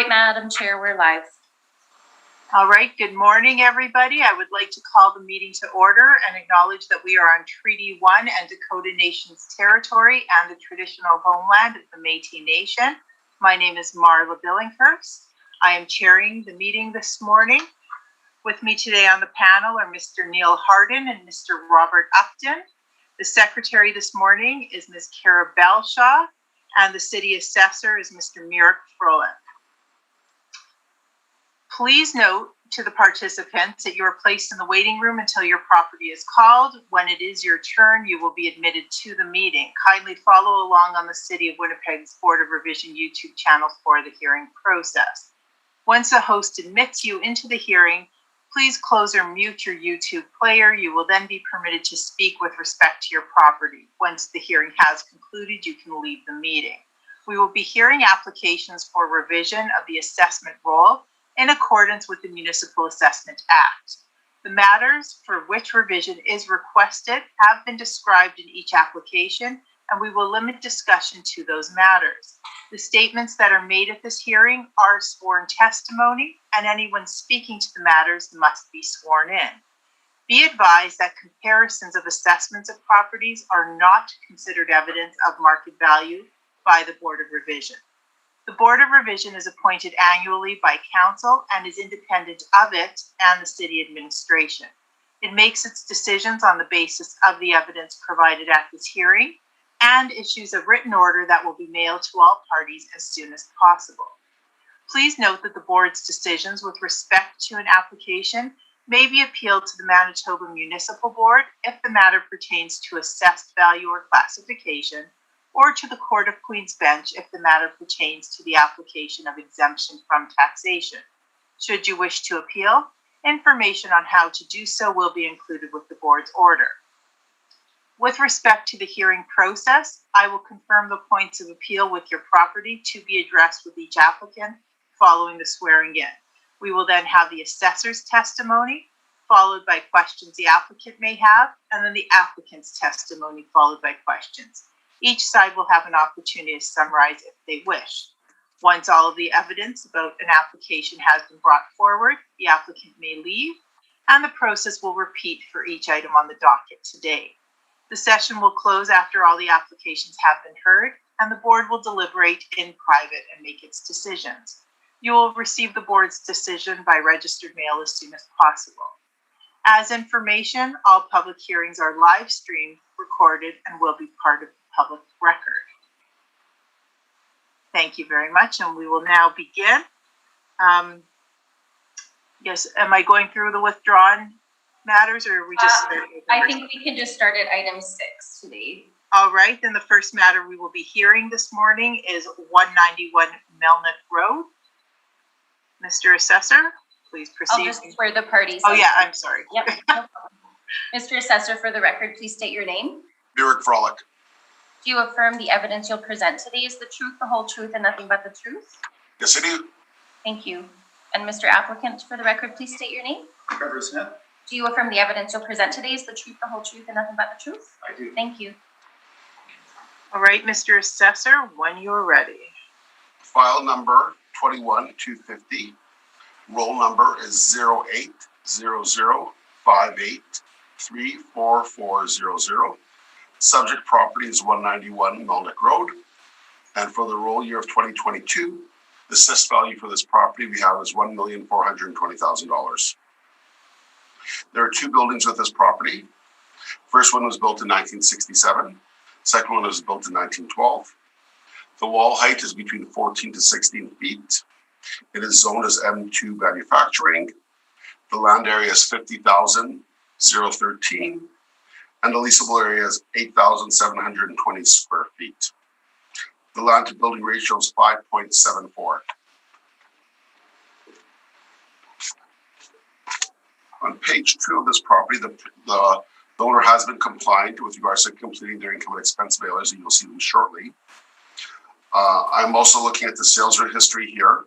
right, Madam Chair, we're live. All right, good morning, everybody. I would like to call the meeting to order and acknowledge that we are on Treaty 1 and Dakota Nation's territory and the traditional homeland of the Métis Nation. My name is Marla Billinghurst. I am chairing the meeting this morning. With me today on the panel are Mr. Neil Harden and Mr. Robert Upton. The secretary this morning is Ms. Kara Belshaw, and the city assessor is Mr. Mirik Froelich. Please note to the participants that you are placed in the waiting room until your property is called. When it is your turn, you will be admitted to the meeting. Kindly follow along on the City of Winnipeg's Board of Revision YouTube channel for the hearing process. Once the host admits you into the hearing, please close or mute your YouTube player. You will then be permitted to speak with respect to your property. Once the hearing has concluded, you can leave the meeting. We will be hearing applications for revision of the assessment roll in accordance with the Municipal Assessment Act. The matters for which revision is requested have been described in each application, and we will limit discussion to those matters. The statements that are made at this hearing are sworn testimony, and anyone speaking to the matters must be sworn in. Be advised that comparisons of assessments of properties are not considered evidence of market value by the Board of Revision. The Board of Revision is appointed annually by Council and is independent of it and the City Administration. It makes its decisions on the basis of the evidence provided at this hearing and issues a written order that will be mailed to all parties as soon as possible. Please note that the Board's decisions with respect to an application may be appealed to the Manitoba Municipal Board if the matter pertains to assessed value or classification, or to the Court of Queen's Bench if the matter pertains to the application of exemption from taxation. Should you wish to appeal, information on how to do so will be included with the Board's order. With respect to the hearing process, I will confirm the points of appeal with your property to be addressed with each applicant following the swearing in. We will then have the assessor's testimony, followed by questions the applicant may have, and then the applicant's testimony followed by questions. Each side will have an opportunity to summarize if they wish. Once all of the evidence about an application has been brought forward, the applicant may leave, and the process will repeat for each item on the docket today. The session will close after all the applications have been heard, and the Board will deliberate in private and make its decisions. You will receive the Board's decision by registered mail as soon as possible. As information, all public hearings are live streamed, recorded, and will be part of the public record. Thank you very much, and we will now begin. Yes, am I going through the withdrawn matters, or are we just I think we can just start at item 6 today. All right, then the first matter we will be hearing this morning is 191 Melnick Road. Mr. Assessor, please proceed. I'll just swear the parties. Oh yeah, I'm sorry. Yep, no problem. Mr. Assessor, for the record, please state your name. Mirik Froelich. Do you affirm the evidence you'll present today is the truth, the whole truth, and nothing but the truth? Yes, I do. Thank you. And Mr. Applicant, for the record, please state your name. Trevor Smith. Do you affirm the evidence you'll present today is the truth, the whole truth, and nothing but the truth? I do. Thank you. All right, Mr. Assessor, when you're ready. File number 21250. Roll number is 080058344400. Subject property is 191 Melnick Road. And for the roll year of 2022, the assessed value for this property we have is $1,420,000. There are two buildings with this property. First one was built in 1967. Second one was built in 1912. The wall height is between 14 to 16 feet. It is zoned as M2 manufacturing. The land area is 50,013, and the leasable area is 8,720 square feet. The land to building ratio is 5.74. On page 2 of this property, the owner has been compliant with regards to completing their income and expense mailers, and you'll see them shortly. I'm also looking at the sales history here.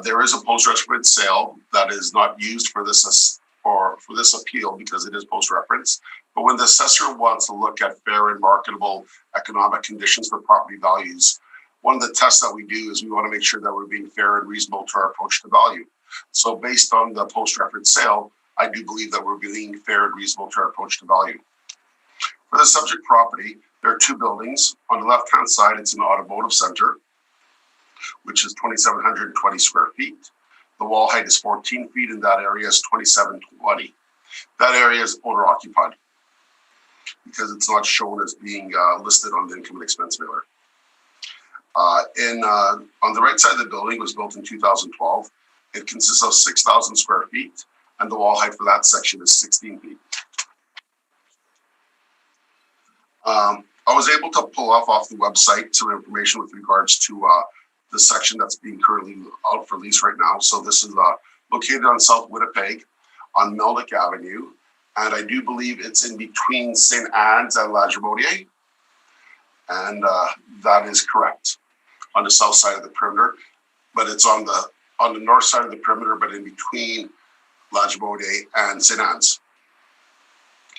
There is a post-reference sale that is not used for this appeal because it is post-reference. But when the assessor wants to look at fair and marketable economic conditions for property values, one of the tests that we do is we want to make sure that we're being fair and reasonable to our approach to value. So based on the post-reference sale, I do believe that we're being fair and reasonable to our approach to value. For the subject property, there are two buildings. On the left-hand side, it's an automotive center, which is 2,720 square feet. The wall height is 14 feet, and that area is 2,720. That area is owner occupied because it's not shown as being listed on the income and expense mailer. On the right side of the building, it was built in 2012. It consists of 6,000 square feet, and the wall height for that section is 16 feet. I was able to pull off the website some information with regards to the section that's being currently out for lease right now. So this is located on South Winnipeg on Melnick Avenue, and I do believe it's in between St. Anne's and La Jamodier, and that is correct, on the south side of the perimeter, but it's on the north side of the perimeter, but in between La Jamodier and St. Anne's.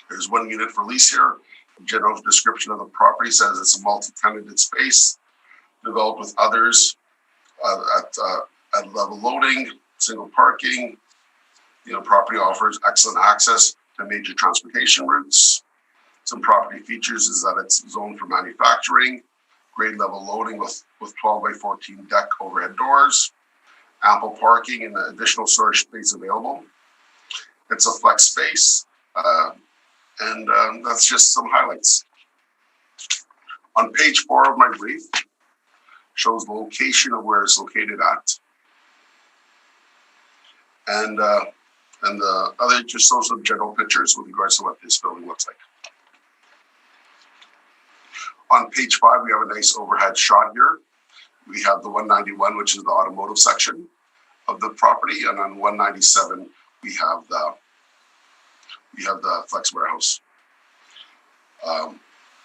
There's one unit for lease here. The general description of the property says it's a multi-tenanted space developed with others at level loading, single parking. Property offers excellent access to major transportation routes. Some property features is that it's zoned for manufacturing, grade level loading with 12 by 14 deck overhead doors, ample parking and additional storage space available. It's a flex space, and that's just some highlights. On page 4 of my brief, shows the location of where it's located at. And the other just shows some general pictures with regards to what this building looks like. On page 5, we have a nice overhead shot here. We have the 191, which is the automotive section of the property, and on 197, we have the flex warehouse.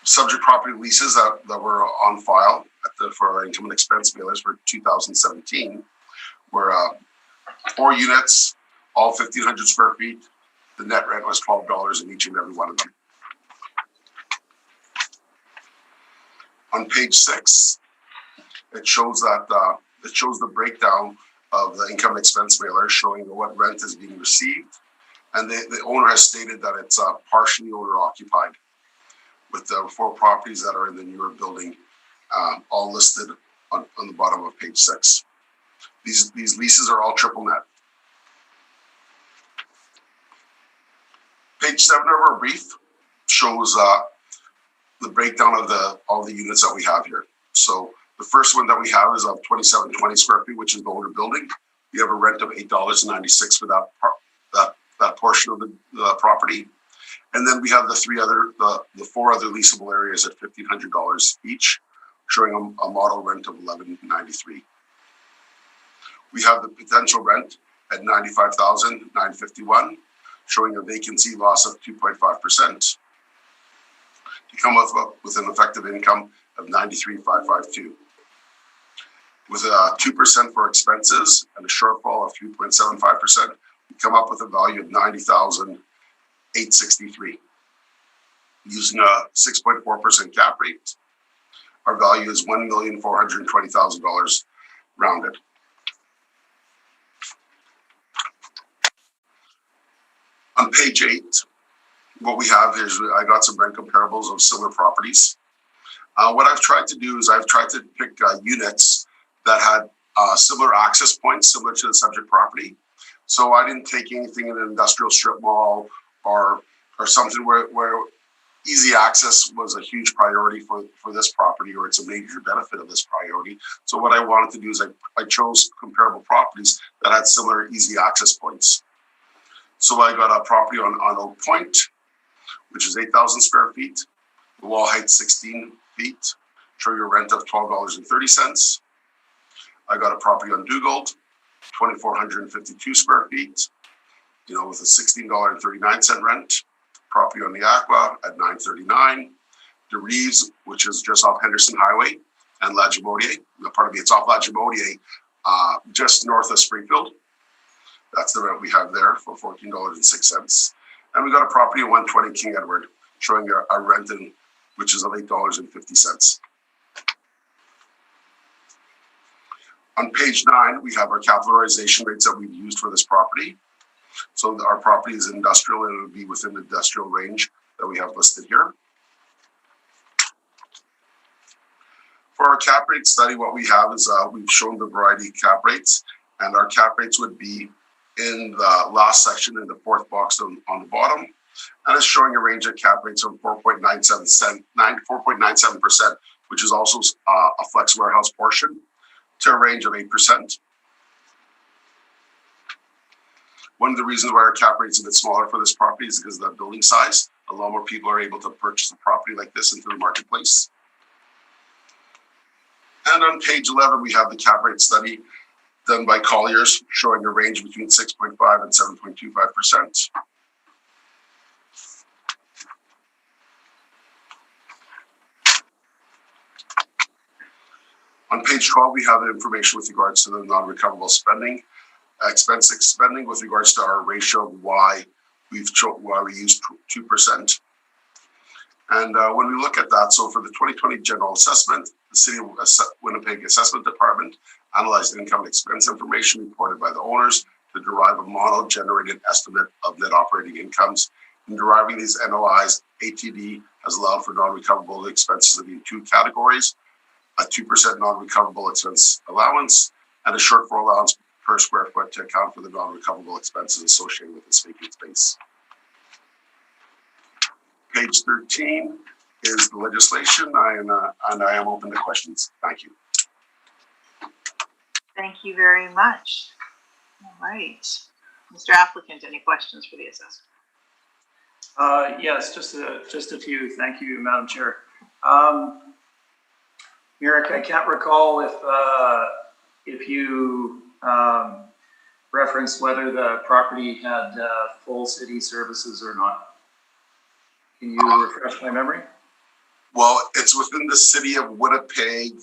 Subject property leases that were on file for our income and expense mailers for 2017 were 4 units, all 1,500 square feet. The net rent was $12 in each and every one of them. On page 6, it shows the breakdown of the income and expense mailer, showing what rent is being received, and the owner has stated that it's partially owner occupied, with the 4 properties that are in the newer building, all listed on the bottom of page 6. These leases are all triple net. Page 7 of our brief shows the breakdown of all the units that we have here. So the first one that we have is of 2,720 square feet, which is the older building. We have a rent of $8.96 for that portion of the property. And then we have the 4 other leasable areas at $1,500 each, showing a model rent of $11.93. We have the potential rent at $95,951, showing a vacancy loss of 2.5%. To come with an effective income of $93,552. With 2% for expenses and a shortfall of 3.75%, we come up with a value of $90,863. Using a 6.4% cap rate, our value is $1,420,000 rounded. On page 8, what we have is I got some rent comparables of similar properties. What I've tried to do is I've tried to pick units that had similar access points, similar to the subject property. So I didn't take anything in an industrial strip mall or something where easy access was a huge priority for this property, or it's a major benefit of this priority. So what I wanted to do is I chose comparable properties that had similar easy access points. So I got a property on Oak Point, which is 8,000 square feet. The wall height 16 feet, trigger rent of $12.30. I got a property on Dugald, 2,452 square feet, with a $16.39 rent. Property on the Aqua at $9.39. The Reeves, which is just off Henderson Highway, and La Jamodier. It's off La Jamodier, just north of Springfield. That's the rent we have there for $14.06. And we got a property at 120 King Edward, showing our rent which is of $8.50. On page 9, we have our capitalization rates that we've used for this property. So our property is industrial and it would be within the industrial range that we have listed here. For our cap rate study, what we have is we've shown the variety of cap rates, and our cap rates would be in the last section in the fourth box on the bottom, and it's showing a range of cap rates from 4.97%, which is also a flex warehouse portion, to a range of 8%. One of the reasons why our cap rate's a bit smaller for this property is because of the building size. A lot more people are able to purchase a property like this into the marketplace. And on page 11, we have the cap rate study done by Colliers, showing a range between 6.5 and 7.25%. On page 12, we have the information with regards to the non-recoverable spending, expense spending with regards to our ratio of why we use 2%. And when we look at that, so for the 2020 general assessment, the City of Winnipeg Assessment Department analyzed income and expense information reported by the owners to derive a model-generated estimate of net operating incomes. In deriving these NOIs, ATD has allowed for non-recoverable expenses to be in 2 categories: a 2% non-recoverable expense allowance and a shortfall allowance per square foot to account for the non-recoverable expenses associated with this vacant space. Page 13 is the legislation, and I am open to questions. Thank you. Thank you very much. All right. Mr. Applicant, any questions for the assessor? Yes, just a few. Thank you, Madam Chair. Eric, I can't recall if you referenced whether the property had full city services or not. Can you refresh my memory? Well, it's within the City of Winnipeg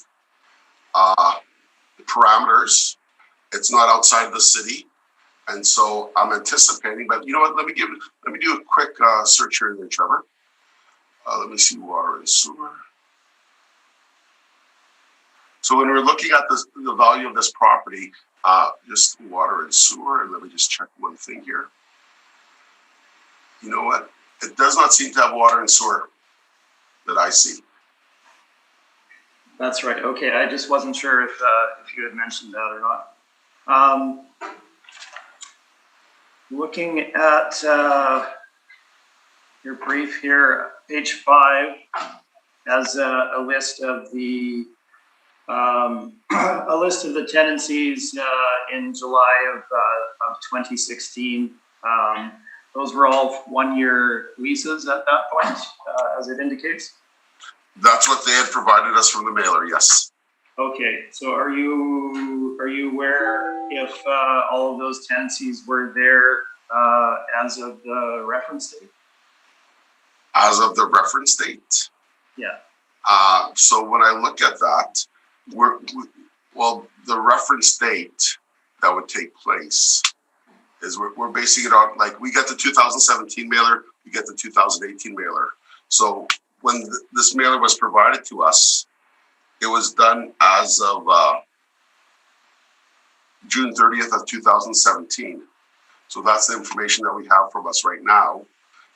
parameters. It's not outside the city, and so I'm anticipating. But you know what? Let me do a quick search here, Trevor. Let me see water and sewer. So when we're looking at the value of this property, just water and sewer, and let me just check one thing here. You know what? It does not seem to have water and sewer that I see. That's right. Okay, I just wasn't sure if you had mentioned that or not. Looking at your brief here, page 5 has a list of the tenancies in July of 2016. Those were all 1-year leases at that point, as it indicates? That's what they had provided us from the mailer, yes. Okay, so are you aware if all of those tenancies were there as of the reference date? As of the reference date? Yeah. So when I look at that, the reference date that would take place is we're basing it on, like, we get the 2017 mailer, we get the 2018 mailer. So when this mailer was provided to us, it was done as of June 30th of 2017. So that's the information that we have from us right now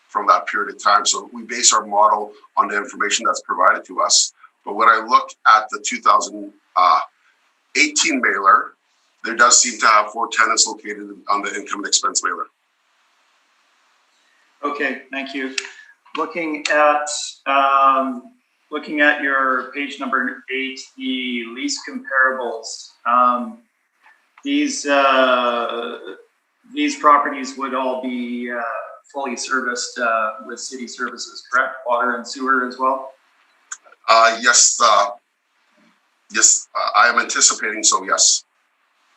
from that period of time. So we base our model on the information that's provided to us. But when I look at the 2018 mailer, there does seem to have 4 tenants located on the income and expense mailer. Okay, thank you. Looking at your page number 8, the lease comparables. These properties would all be fully serviced with city services, correct? Water and sewer as well? Yes, yes, I am anticipating so, yes.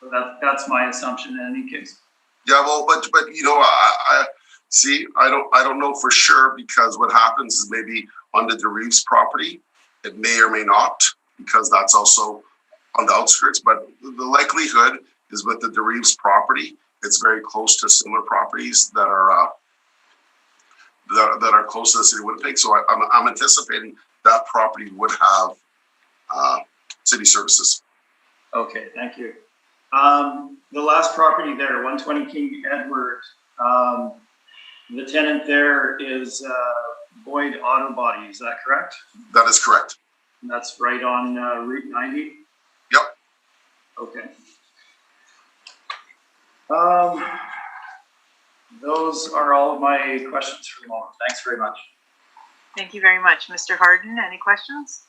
So that's my assumption in any case. Yeah, well, but you know, I see. I don't know for sure, because what happens is maybe on the DeReeves property, it may or may not, because that's also on the outskirts. But the likelihood is with the DeReeves property, it's very close to similar properties that are close to the city of Winnipeg. So I'm anticipating that property would have city services. Okay, thank you. The last property there, 120 King Edward, the tenant there is Boyd Auto Body, is that correct? That is correct. And that's right on Route 90? Yep. Okay. Those are all of my questions for the moment. Thanks very much. Thank you very much. Mr. Harden, any questions?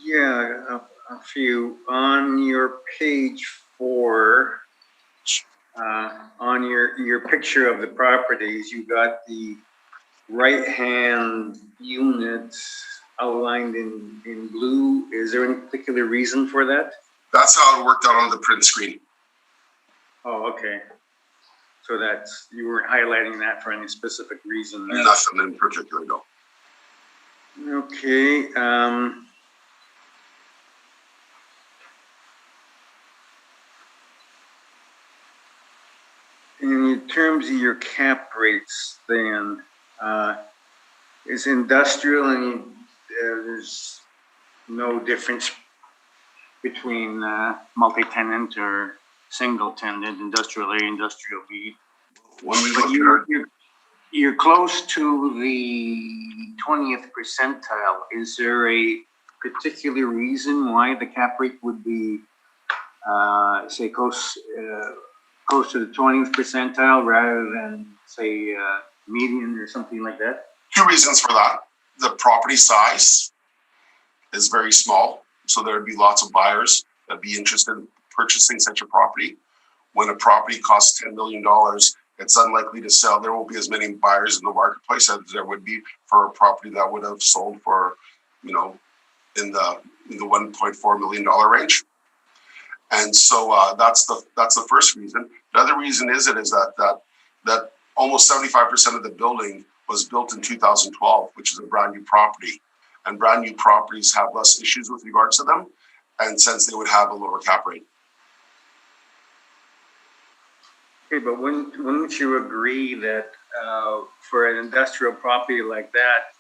Yeah, a few. On your page 4, on your picture of the properties, you got the right-hand unit outlined in blue. Is there any particular reason for that? That's how it worked out on the print screen. Oh, okay. So that's, you weren't highlighting that for any specific reason? Nothing in particular, no. Okay, in terms of your cap rates then, is industrial and there's no difference between multi-tenant or single-tenant, industrial A, industrial B? When we But look at you're close to the 20th percentile. Is there a particular reason why the cap rate would be, say, close to the 20th percentile rather than, say, median or something like that? 2 reasons for that. The property size is very small, so there'd be lots of buyers that'd be interested in purchasing such a property. When a property costs $10 million, it's unlikely to sell. There won't be as many buyers in the marketplace as there would be for a property that would have sold for, in the $1.4 million range. And so that's the first reason. The other reason is that almost 75% of the building was built in 2012, which is a brand new property. And brand new properties have less issues with regards to them, and since they would have a lower cap rate. Okay, but wouldn't you agree that for an industrial property like that,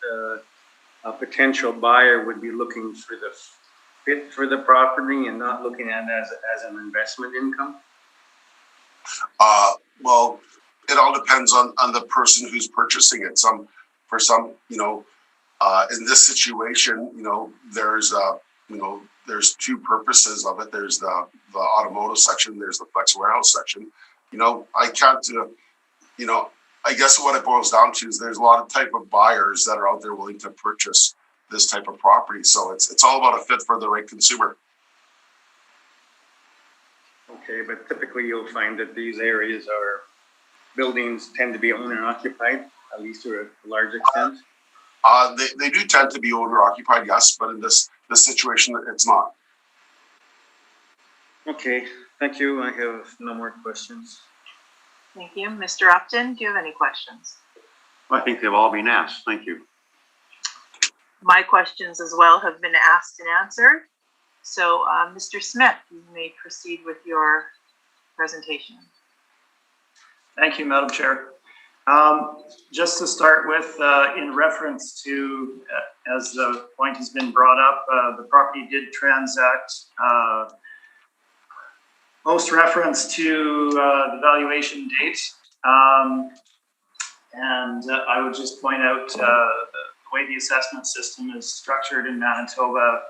a potential buyer would be looking for the fit for the property and not looking at it as an investment income? Well, it all depends on the person who's purchasing it. For some, in this situation, there's 2 purposes of it. There's the automotive section, there's the flex warehouse section. I can't, I guess what it boils down to is there's a lot of type of buyers that are out there willing to purchase this type of property. So it's all about a fit for the right consumer. Okay, but typically you'll find that these areas buildings tend to be owner occupied, at least to a large extent. They do tend to be owner occupied, yes, but in this situation, it's not. Okay, thank you. I have no more questions. Thank you. Mr. Upton, do you have any questions? I think they've all been asked. Thank you. My questions as well have been asked and answered. So, Mr. Smith, you may proceed with your presentation. Thank you, Madam Chair. Just to start with, in reference to, as the point has been brought up, the property did transact post reference to the valuation date. And I would just point out the way the assessment system is structured in Manitoba,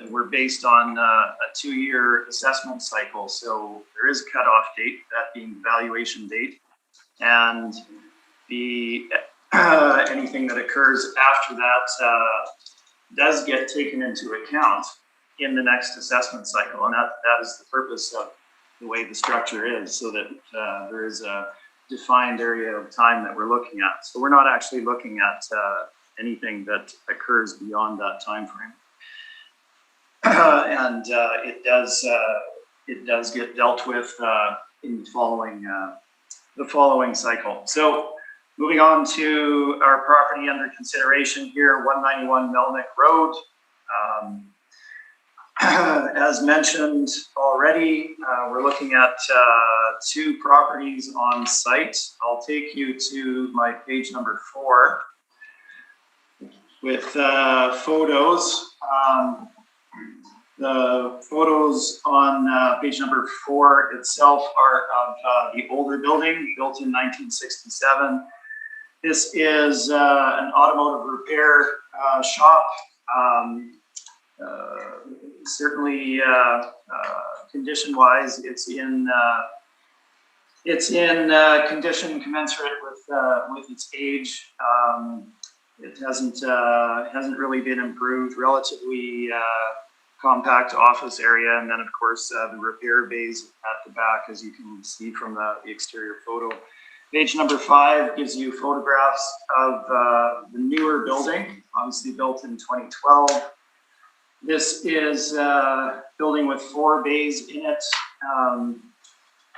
we're based on a 2-year assessment cycle. So there is a cutoff date, that being the valuation date. And the anything that occurs after that does get taken into account in the next assessment cycle. And that is the purpose of the way the structure is, so that there is a defined area of time that we're looking at. So we're not actually looking at anything that occurs beyond that time frame. And it does get dealt with in the following cycle. So moving on to our property under consideration here, 191 Melnick Road. As mentioned already, we're looking at 2 properties on site. I'll take you to my page number 4 with photos. The photos on page number 4 itself are of the older building built in 1967. This is an automotive repair shop. Certainly, condition-wise, it's in condition commensurate with its age. It hasn't really been improved. Relatively compact office area, and then of course the repair bays at the back, as you can see from the exterior photo. Page number 5 gives you photographs of the newer building, obviously built in 2012. This is a building with 4 bays in it,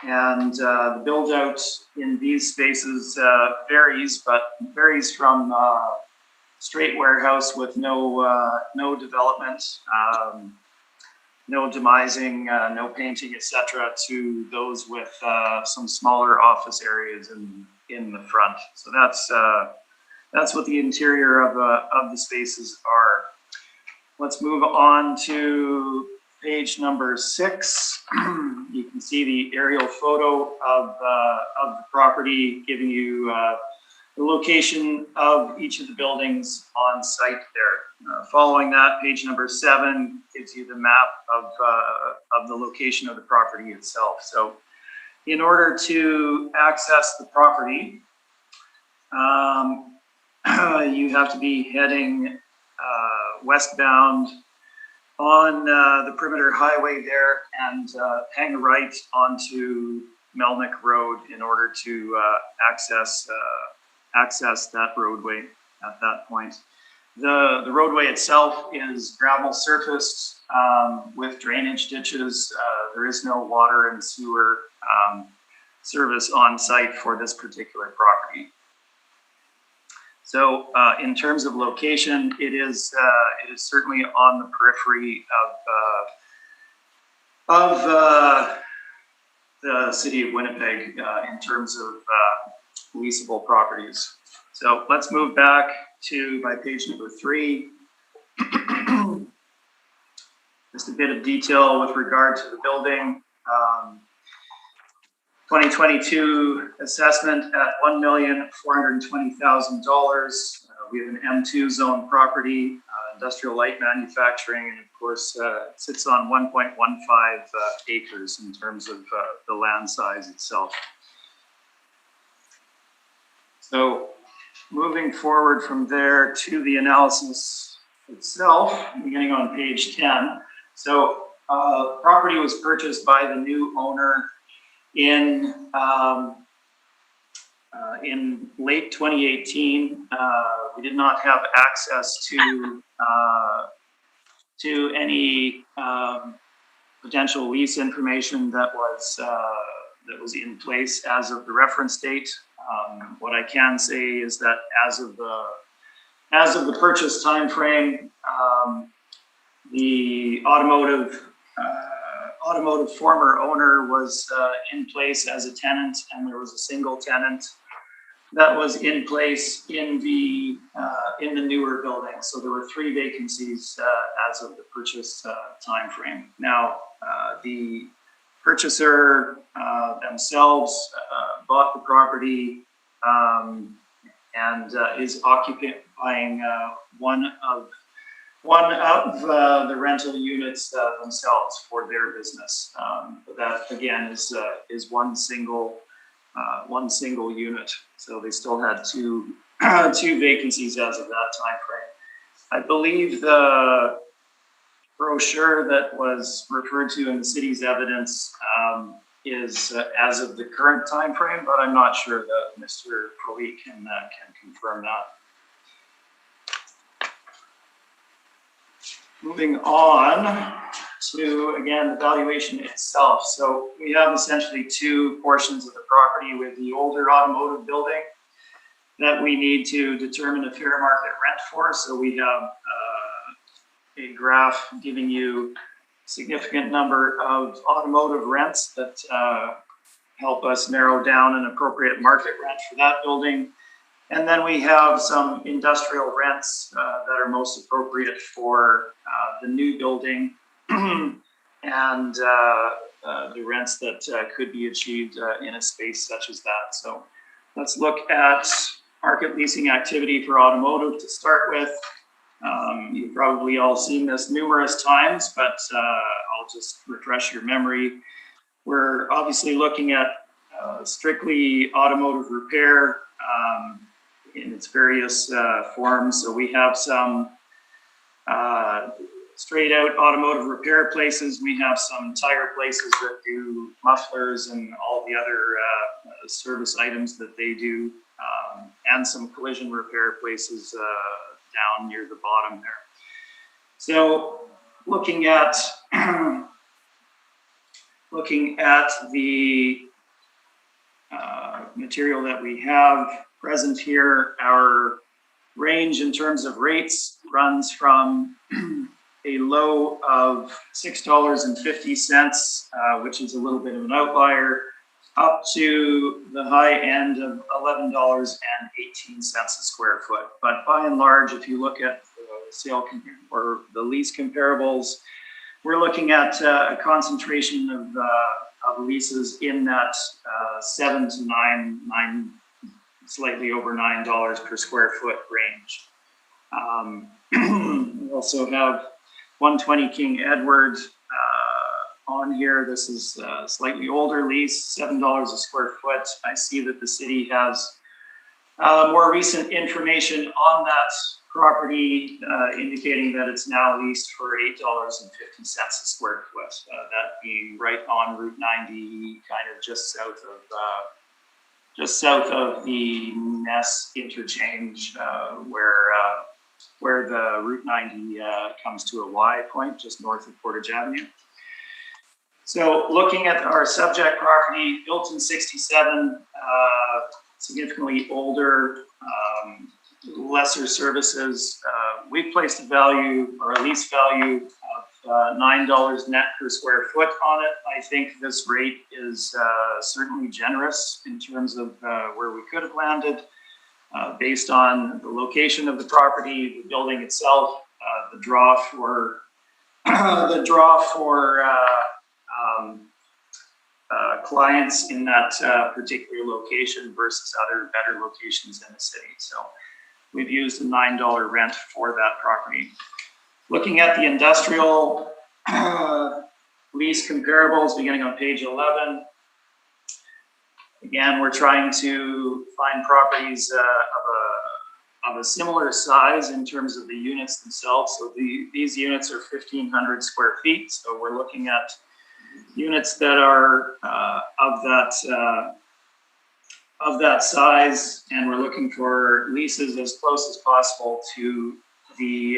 and the build out in these spaces varies from straight warehouse with no development, no demising, no painting, etc., to those with some smaller office areas in the front. So that's what the interior of the spaces are. Let's move on to page number 6. You can see the aerial photo of the property, giving you the location of each of the buildings on site there. Following that, page number 7 gives you the map of the location of the property itself. So in order to access the property, you have to be heading westbound on the perimeter highway there and hang a right onto Melnick Road in order to access that roadway at that point. The roadway itself is gravel surfaced with drainage ditches. There is no water and sewer service on site for this particular property. So in terms of location, it is certainly on the periphery of the city of Winnipeg in terms of leasable properties. So let's move back to by page number 3. Just a bit of detail with regard to the building. 2022 assessment at $1,420,000. We have an M2 zone property, industrial light manufacturing, and of course sits on 1.15 acres in terms of the land size itself. So moving forward from there to the analysis itself, beginning on page 10. So property was purchased by the new owner in late 2018. We did not have access to any potential lease information that was in place as of the reference date. What I can say is that as of the purchase time frame, the automotive former owner was in place as a tenant, and there was a single tenant that was in place in the newer building. So there were 3 vacancies as of the purchase time frame. Now, the purchaser themselves bought the property and is occupying one of the rental units themselves for their business. But that again is one single unit. So they still had two vacancies as of that time frame. I believe the brochure that was referred to in the city's evidence is as of the current time frame, but I'm not sure that Mr. Crowley can confirm that. Moving on to, again, the valuation itself. So we have essentially 2 portions of the property with the older automotive building that we need to determine a fair market rent for. So we have a graph giving you a significant number of automotive rents that help us narrow down an appropriate market rent for that building. And then we have some industrial rents that are most appropriate for the new building and the rents that could be achieved in a space such as that. So let's look at market leasing activity for automotive to start with. You've probably all seen this numerous times, but I'll just refresh your memory. We're obviously looking at strictly automotive repair in its various forms. So we have some straight out automotive repair places. We have some tire places that do mufflers and all the other service items that they do, and some collision repair places down near the bottom there. So looking at the material that we have present here, our range in terms of rates runs from a low of $6.50, which is a little bit of an outlier, up to the high end of $11.18 a square foot. But by and large, if you look at the sale or the lease comparables, we're looking at a concentration of leases in that $7 to $9, slightly over $9 per square foot range. We also have 120 King Edward on here. This is a slightly older lease, $7 a square foot. I see that the city has more recent information on that property indicating that it's now leased for $8.50 a square foot. That being right on Route 90, kind of just south of the Ness interchange, where the Route 90 comes to a Y point, just north of Portage Avenue. So looking at our subject property, built in 67, significantly older, lesser services. We've placed a value or a lease value of $9 net per square foot on it. I think this rate is certainly generous in terms of where we could have landed, based on the location of the property, the building itself, the draw for clients in that particular location versus other better locations in the city. So we've used a $9 rent for that property. Looking at the industrial lease comparables beginning on page 11. Again, we're trying to find properties of a similar size in terms of the units themselves. So these units are 1,500 square feet. So we're looking at units that are of that size, and we're looking for leases as close as possible to the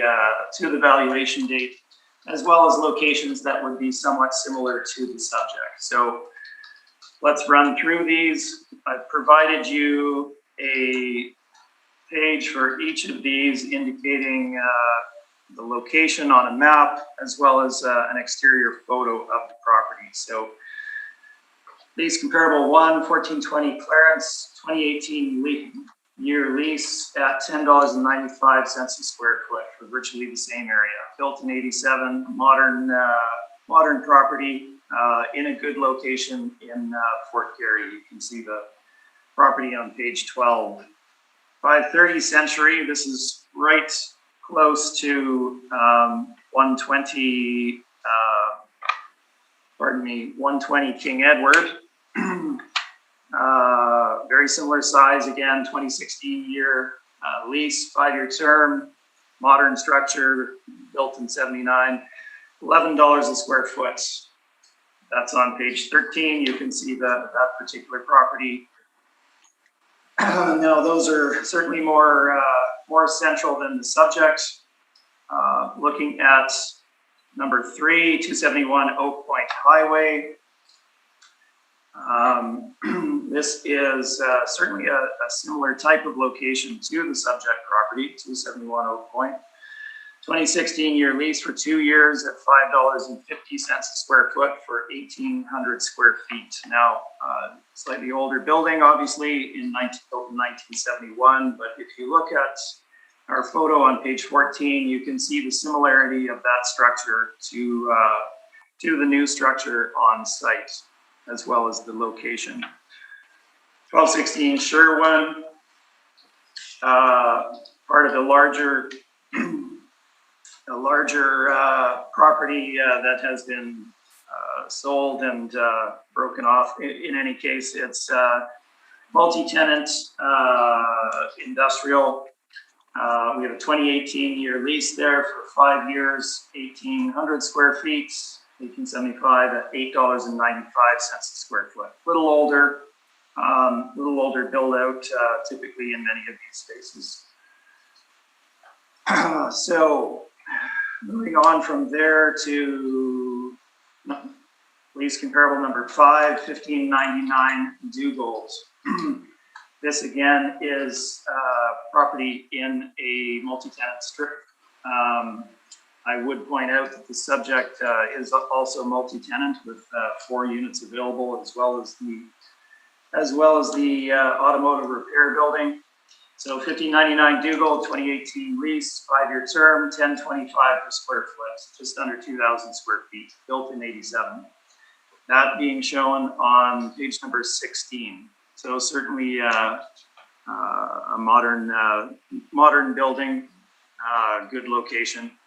valuation date, as well as locations that would be somewhat similar to the subject. So let's run through these. I've provided you a page for each of these indicating the location on a map, as well as an exterior photo of the property. So lease comparable 1420 Clarence, 2018 year lease at $10.95 a square foot for virtually the same area. Built in 87, modern property in a good location in Fort Garry. You can see the property on page 12. 530 Century, this is right close to 120 King Edward. Very similar size, again, 2016 year lease, 5-year term, modern structure, built in 79, $11 a square foot. That's on page 13. You can see that particular property. Now, those are certainly more central than the subject. Looking at number 3, 271 Oak Point Highway. This is certainly a similar type of location to the subject property, 271 Oak Point. 2016 year lease for 2 years at $5.50 a square foot for 1,800 square feet. Now, slightly older building, obviously, built in 1971. But if you look at our photo on page 14, you can see the similarity of that structure to the new structure on site, as well as the location. 1216 Sherwin, part of a larger property that has been sold and broken off. In any case, it's multi-tenant industrial. We have a 2018 year lease there for 5 years, 1,800 square feet, 1875 at $8.95 a square foot. Little older build out, typically in many of these spaces. So moving on from there to lease comparable number 5, 1599 Dugald. This again is property in a multi-tenant strip. I would point out that the subject is also multi-tenant with 4 units available, as well as the automotive repair building. So 1599 Dugald, 2018 lease, 5-year term, 1025 per square foot, just under 2,000 square feet, built in 87. That being shown on page number 16. So certainly a modern building, good location.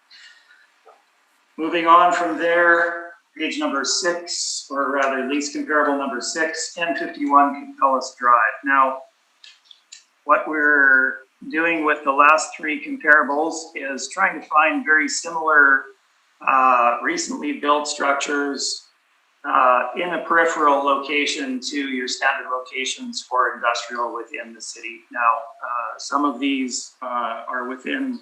Moving on from there, page number 6, or rather lease comparable number 6, 1051 Capellas Drive. Now, what we're doing with the last 3 comparables is trying to find very similar recently built structures in a peripheral location to your standard locations for industrial within the city. Now, some of these are within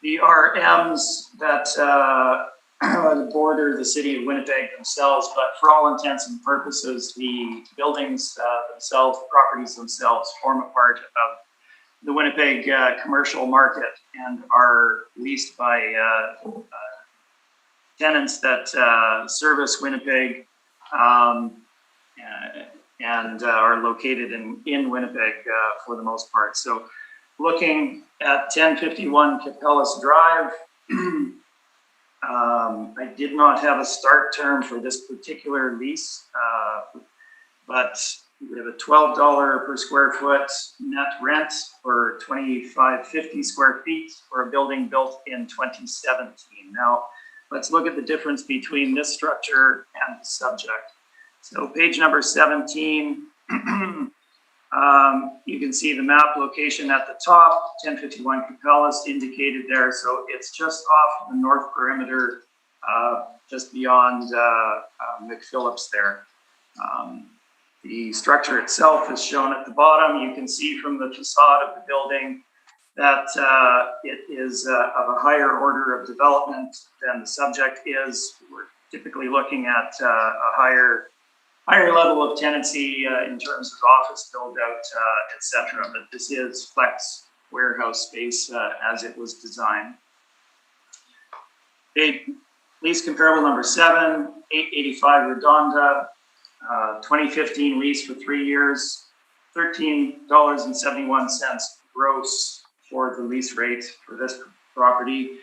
the RMs that border the city of Winnipeg themselves, but for all intents and purposes, the buildings themselves, properties themselves, form a part of the Winnipeg commercial market and are leased by tenants that service Winnipeg and are located in Winnipeg for the most part. So looking at 1051 Capellas Drive, I did not have a start term for this particular lease, but we have a $12 per square foot net rent for 2,550 square feet for a building built in 2017. Now, let's look at the difference between this structure and the subject. So page number 17, you can see the map location at the top, 1051 Capellas indicated there. So it's just off the north perimeter, just beyond McPhillips there. The structure itself is shown at the bottom. You can see from the facade of the building that it is of a higher order of development than the subject is. We're typically looking at a higher level of tenancy in terms of office build out, etc. But this is flex warehouse space as it was designed. Lease comparable number 7, 885 Redonda, 2015 lease for 3 years, $13.71 gross for the lease rate for this property.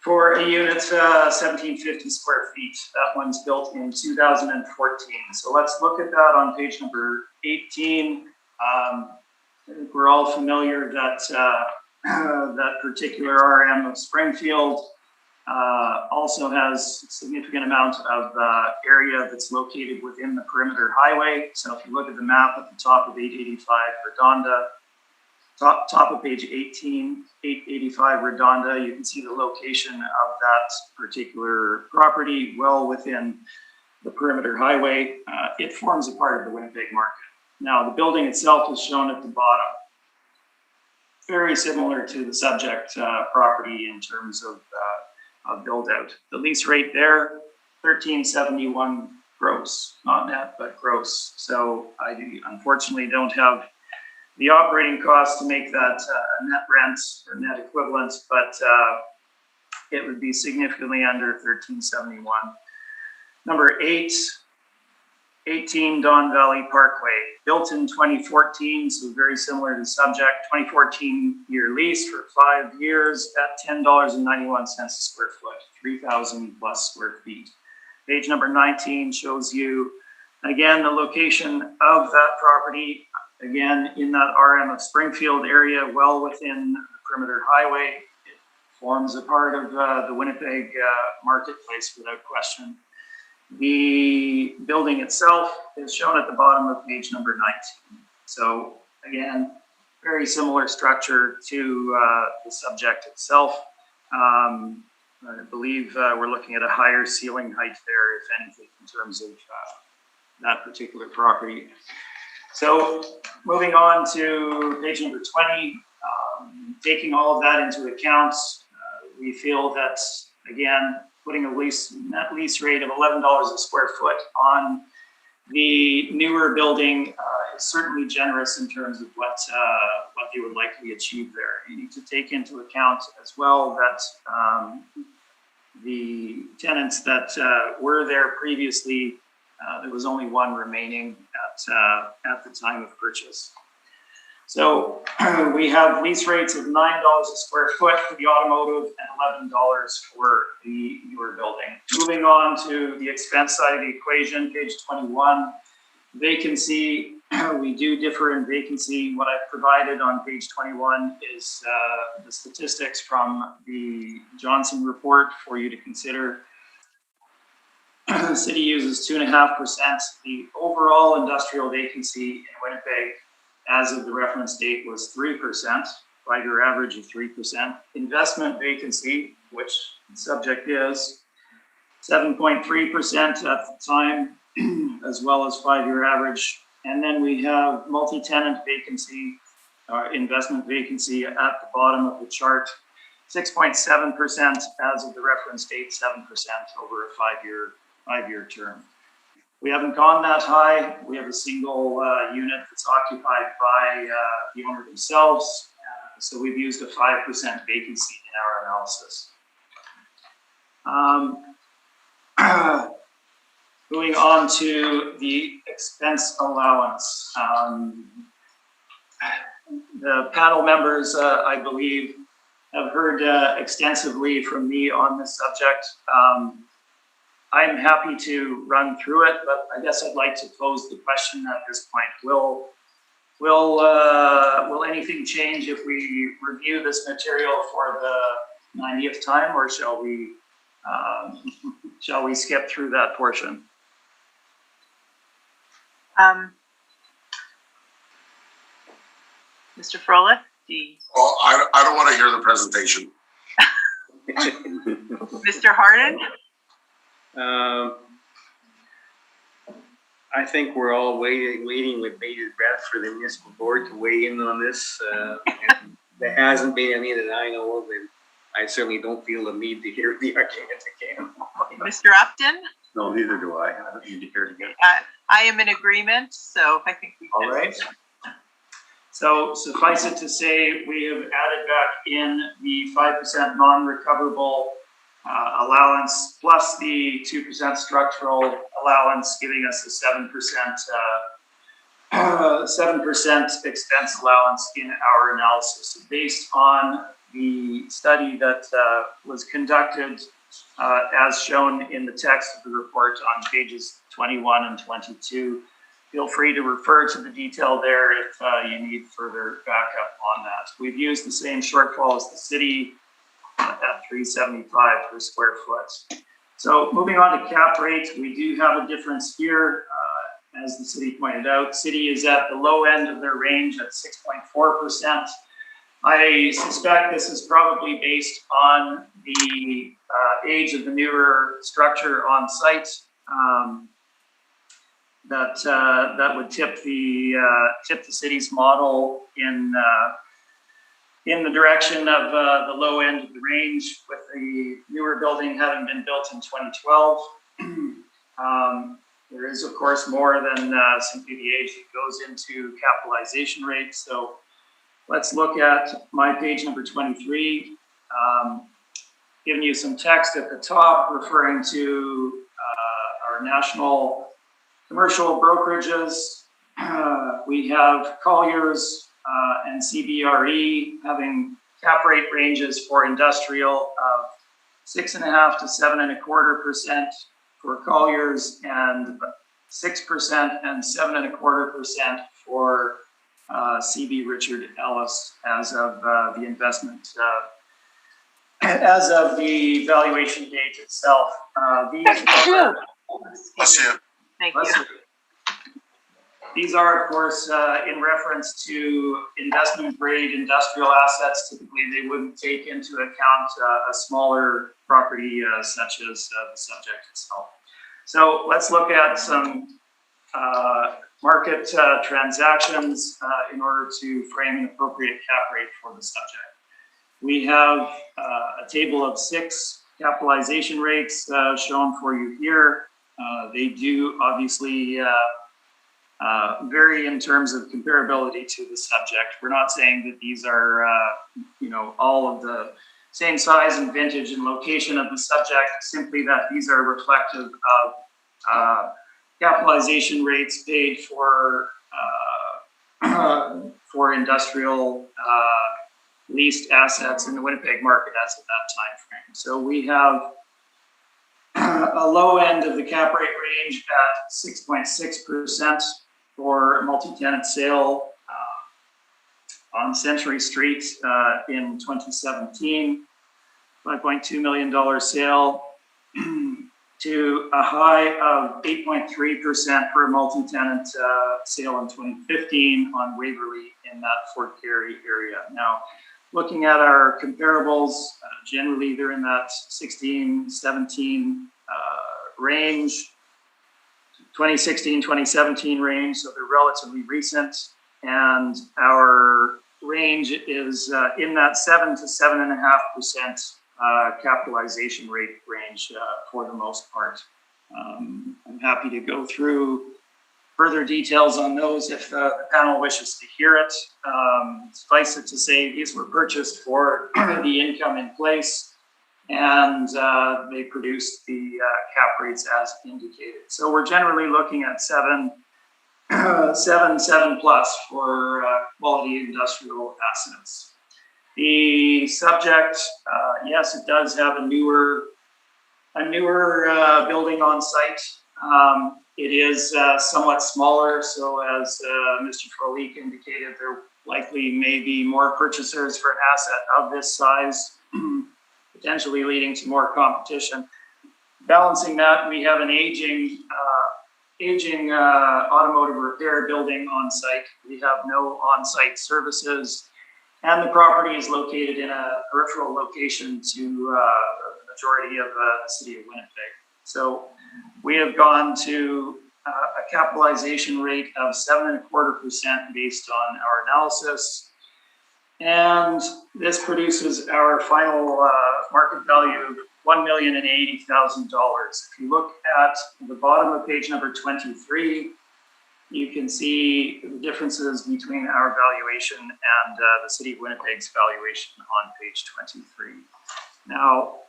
For a unit, 1,750 square feet. That one's built in 2014. So let's look at that on page number 18. I think we're all familiar that that particular RM of Springfield also has a significant amount of area that's located within the perimeter highway. So if you look at the map at the top of 885 Redonda, top of page 18, 885 Redonda, you can see the location of that particular property well within the perimeter highway. It forms a part of the Winnipeg market. Now, the building itself is shown at the bottom. Very similar to the subject property in terms of build out. The lease rate there, $13.71 gross, not net, but gross. So I unfortunately don't have the operating costs to make that net rent or net equivalent, but it would be significantly under $13.71. Number 8, 18 Don Valley Parkway, built in 2014, so very similar to the subject. 2014 year lease for 5 years at $10.91 a square foot, 3,000 plus square feet. Page number 19 shows you, again, the location of that property, again, in that RM of Springfield area, well within the perimeter highway. It forms a part of the Winnipeg marketplace without question. The building itself is shown at the bottom of page number 19. So again, very similar structure to the subject itself. I believe we're looking at a higher ceiling height there, if anything, in terms of that particular property. So moving on to page number 20, taking all of that into account, we feel that, again, putting a net lease rate of $11 a square foot on the newer building is certainly generous in terms of what they would likely achieve there. You need to take into account as well that the tenants that were there previously, there was only one remaining at the time of purchase. So we have lease rates of $9 a square foot for the automotive and $11 for the newer building. Moving on to the expense side of the equation, page 21, vacancy. We do differ in vacancy. What I've provided on page 21 is the statistics from the Johnson report for you to consider. The city uses 2.5%. The overall industrial vacancy in Winnipeg as of the reference date was 3%, 5-year average of 3%. Investment vacancy, which the subject is, 7.3% at the time, as well as 5-year average. And then we have multi-tenant vacancy, investment vacancy at the bottom of the chart, 6.7% as of the reference date, 7% over a five-year term. We haven't gone that high. We have a single unit that's occupied by the owner themselves. So we've used a 5% vacancy in our analysis. Moving on to the expense allowance. The panel members, I believe, have heard extensively from me on this subject. I'm happy to run through it, but I guess I'd like to pose the question at this point. Will anything change if we review this material for the 90th time, or shall we skip through that portion? Mr. Froelich, Well, I don't want to hear the presentation. Mr. Harden? I think we're all waiting with bated breath for the municipal board to weigh in on this. And there hasn't been any that I know of, and I certainly don't feel the need to hear the argument again. Mr. Upton? No, neither do I. I don't need to hear it again. I am in agreement, so I think we can. All right. So suffice it to say, we have added back in the 5% non-recoverable allowance plus the 2% structural allowance, giving us a 7% expense allowance in our analysis. Based on the study that was conducted as shown in the text of the report on pages 21 and 22. Feel free to refer to the detail there if you need further backup on that. We've used the same shortfall as the city at $375 per square foot. So moving on to cap rate, we do have a difference here. As the city pointed out, city is at the low end of their range at 6.4%. I suspect this is probably based on the age of the newer structure on site. That would tip the city's model in the direction of the low end of the range, with the newer building having been built in 2012. There is, of course, more than simply the age that goes into capitalization rate. So let's look at my page number 23, giving you some text at the top referring to our national Commercial brokerages, we have Colliers and CBRE having cap rate ranges for industrial of 6.5% to 7.25% for Colliers, and 6% and 7.25% for CB Richard Ellis as of the investment, as of the valuation date itself. Bless you. Thank you. These are, of course, in reference to investment grade industrial assets. Typically, they wouldn't take into account a smaller property such as the subject itself. So let's look at some market transactions in order to frame an appropriate cap rate for the subject. We have a table of 6 capitalization rates shown for you here. They do obviously vary in terms of comparability to the subject. We're not saying that these are, all of the same size and vintage and location of the subject, simply that these are reflective of capitalization rates paid for industrial leased assets in the Winnipeg market as of that time frame. So we have a low end of the cap rate range at 6.6% for a multi-tenant sale on Century Street in 2017, $5.2 million sale, to a high of 8.3% for a multi-tenant sale in 2015 on Waverly in that Fort Garry area. Now, looking at our comparables, generally they're in that 16, 17 range, 2016, 2017 range, so they're relatively recent. And our range is in that 7 to 7.5% capitalization rate range for the most part. I'm happy to go through further details on those if the panel wishes to hear it. Suffice it to say, these were purchased for the income in place, and they produced the cap rates as indicated. So we're generally looking at 7 plus for quality industrial assets. The subject, yes, it does have a newer building on site. It is somewhat smaller, so as Mr. Frolik indicated, there likely may be more purchasers for an asset of this size, potentially leading to more competition. Balancing that, we have an aging automotive repair building on site. We have no on-site services, and the property is located in a peripheral location to the majority of the city of Winnipeg. So we have gone to a capitalization rate of 7.25% based on our analysis. And this produces our final market value of $1,080,000. If you look at the bottom of page number 23, you can see the differences between our valuation and the city of Winnipeg's valuation on page 23. Now,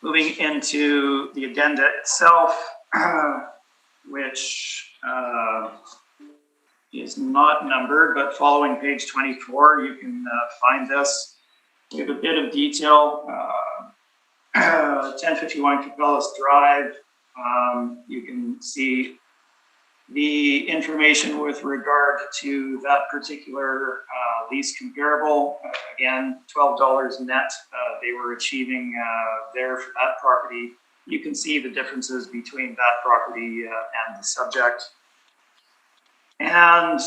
moving into the addenda itself, which is not numbered, but following page 24, you can find this. We have a bit of detail. 1051 Capellas Drive. You can see the information with regard to that particular lease comparable. Again, $12 net they were achieving there for that property. You can see the differences between that property and the subject. And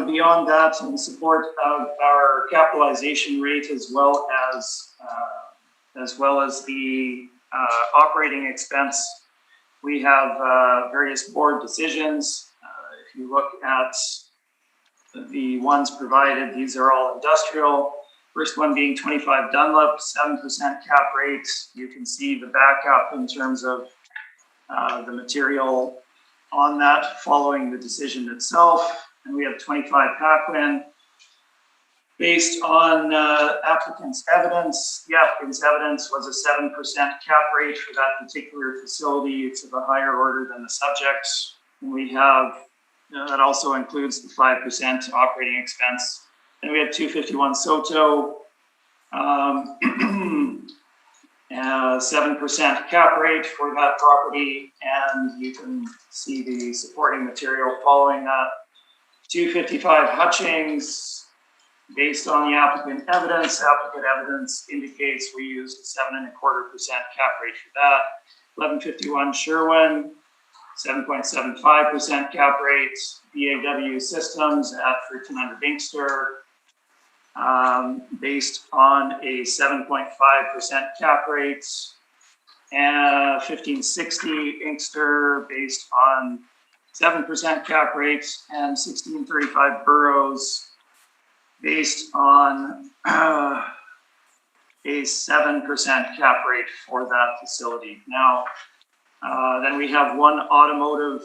beyond that, in support of our capitalization rate, as well as the operating expense, we have various board decisions. If you look at the ones provided, these are all industrial. First one being 25 Dunlop, 7% cap rate. You can see the backup in terms of the material on that following the decision itself. And we have 25 Paquin. Based on applicant's evidence, the applicant's evidence was a 7% cap rate for that particular facility. It's of a higher order than the subject. We have, that also includes the 5% operating expense. And we have 251 Soto, 7% cap rate for that property, and you can see the supporting material following that. 255 Hutchings, based on the applicant evidence indicates we used a 7.25% cap rate for that. 1151 Sherwin, 7.75% cap rate. BAW Systems at 1300 Inkster, based on a 7.5% cap rate. And 1560 Inkster, based on 7% cap rate, and 1635 Burroughs, based on a 7% cap rate for that facility. Now, then we have one automotive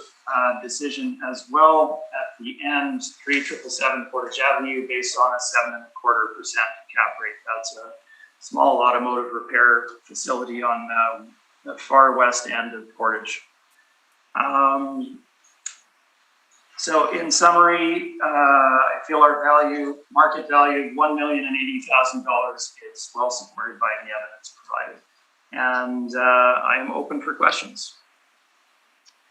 decision as well at the end, 3777 Portage Avenue, based on a 7.25% cap rate. That's a small automotive repair facility on the far west end of Portage. So in summary, I feel our market value, $1,080,000 is well supported by the evidence provided. And I am open for questions.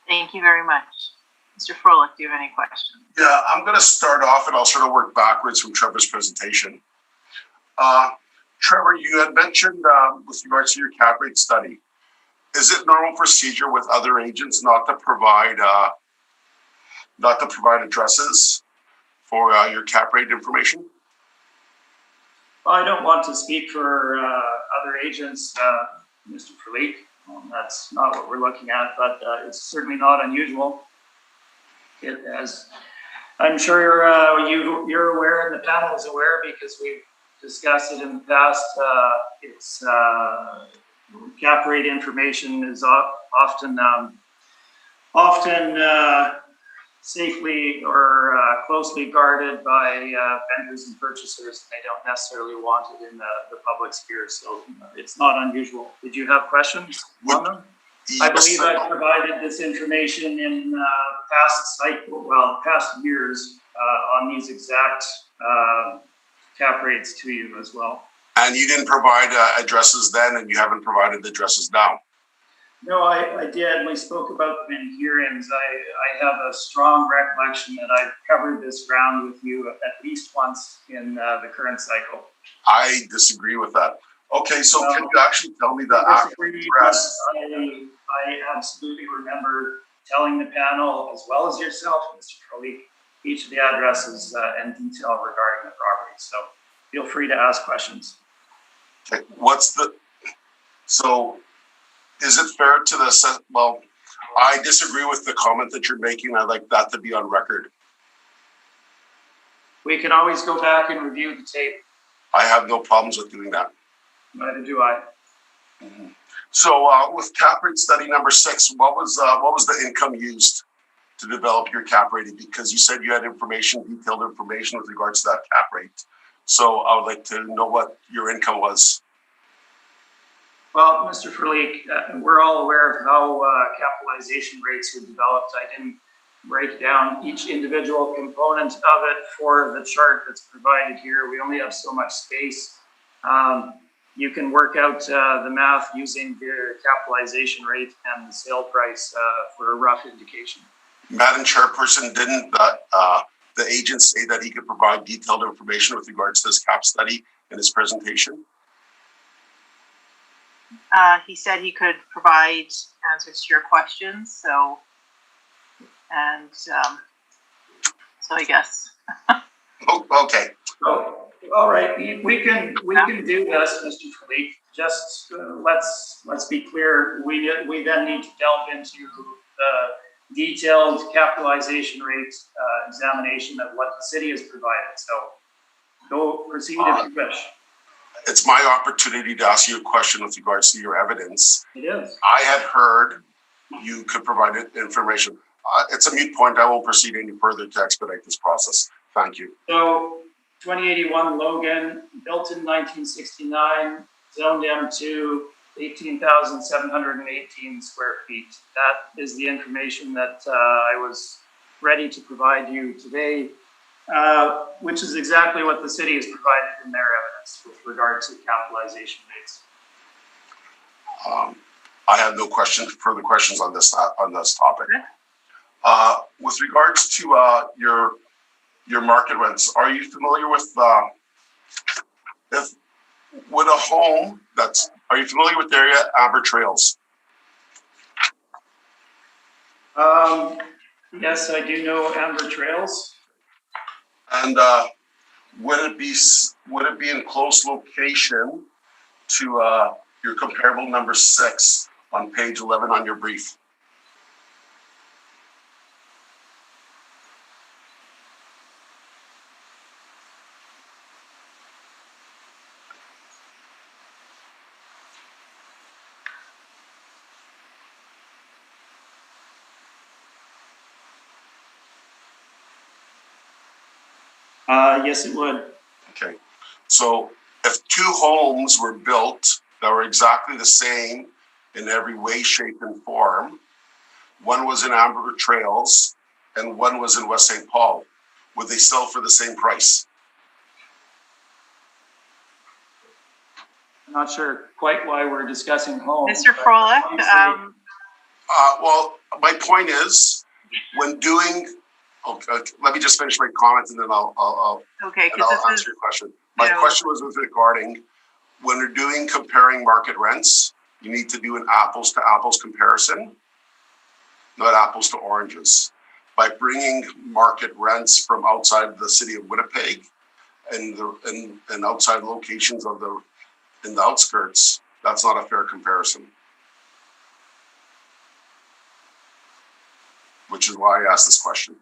Thank you very much. Mr. Froelich, do you have any questions? Yeah, I'm going to start off and I'll sort of work backwards from Trevor's presentation. Trevor, you had mentioned with regards to your cap rate study, is it normal procedure with other agents not to provide addresses for your cap rate information? Well, I don't want to speak for other agents, Mr. Froelich. That's not what we're looking at, but it's certainly not unusual. It has, I'm sure you're aware, and the panel is aware because we've discussed it in the past. It's cap rate information is often safely or closely guarded by vendors and purchasers. They don't necessarily want it in the public's ear, so it's not unusual. Did you have questions on them? Yes, I believe I provided this information in past years on these exact cap rates to you as well. And you didn't provide addresses then, and you haven't provided the addresses now? No, I did. We spoke about them in hearings. I have a strong recollection that I've covered this ground with you at least once in the current cycle. I disagree with that. Okay, so can you actually tell me the actual address? I absolutely remember telling the panel, as well as yourself, Mr. Froelich, each of the addresses and detail regarding the property. So feel free to ask questions. Okay, is it fair to well, I disagree with the comment that you're making. I'd like that to be on record. We can always go back and review the tape. I have no problems with doing that. Neither do I. Mm-hmm. So with cap rate study number 6, what was the income used to develop your cap rating? Because you said you had detailed information with regards to that cap rate. So I would like to know what your income was. Well, Mr. Froelich, we're all aware of how capitalization rates were developed. I didn't break down each individual component of it for the chart that's provided here. We only have so much space. You can work out the math using the capitalization rate and the sale price for a rough indication. Madam Chairperson, didn't the agent say that he could provide detailed information with regards to this cap study in his presentation? He said he could provide answers to your questions. So I guess. Oh, okay. Oh, all right. We can do this, Mr. Froelich. Just let's be clear. We then need to delve into the detailed capitalization rate examination of what the city has provided. So proceed if you wish. It's my opportunity to ask you a question with regards to your evidence. It is. I had heard you could provide information. It's a moot point. I won't proceed any further to expedite this process. Thank you. So 2081 Logan, built in 1969, zoned M2, 18,718 square feet. That is the information that I was ready to provide you today, which is exactly what the city has provided in their evidence with regard to capitalization rates. I have no furt't questions on this topic. With regards to your market rents, are you familiar with are you familiar with the area Amber Trails? Yes, I do know Amber Trails. And would it be in close location to your comparable number 6 on page 11 on your brief? Yes, it would. Okay, so if 2 homes were built that were exactly the same in every way, shape, and form, one was in Amber Trails and one was in West St. Paul, would they sell for the same price? I'm not sure quite why we're discussing homes. Mr. Froelich, Well, my point is, when doing, let me just finish my comment and then I'll okay, and I'll because answer your question. My question was regarding when you're doing comparing market rents, you need to do an apples to apples comparison, not apples to oranges. By bringing market rents from outside the city of Winnipeg and outside locations in the outskirts, that's not a fair comparison. Which is why I asked this question.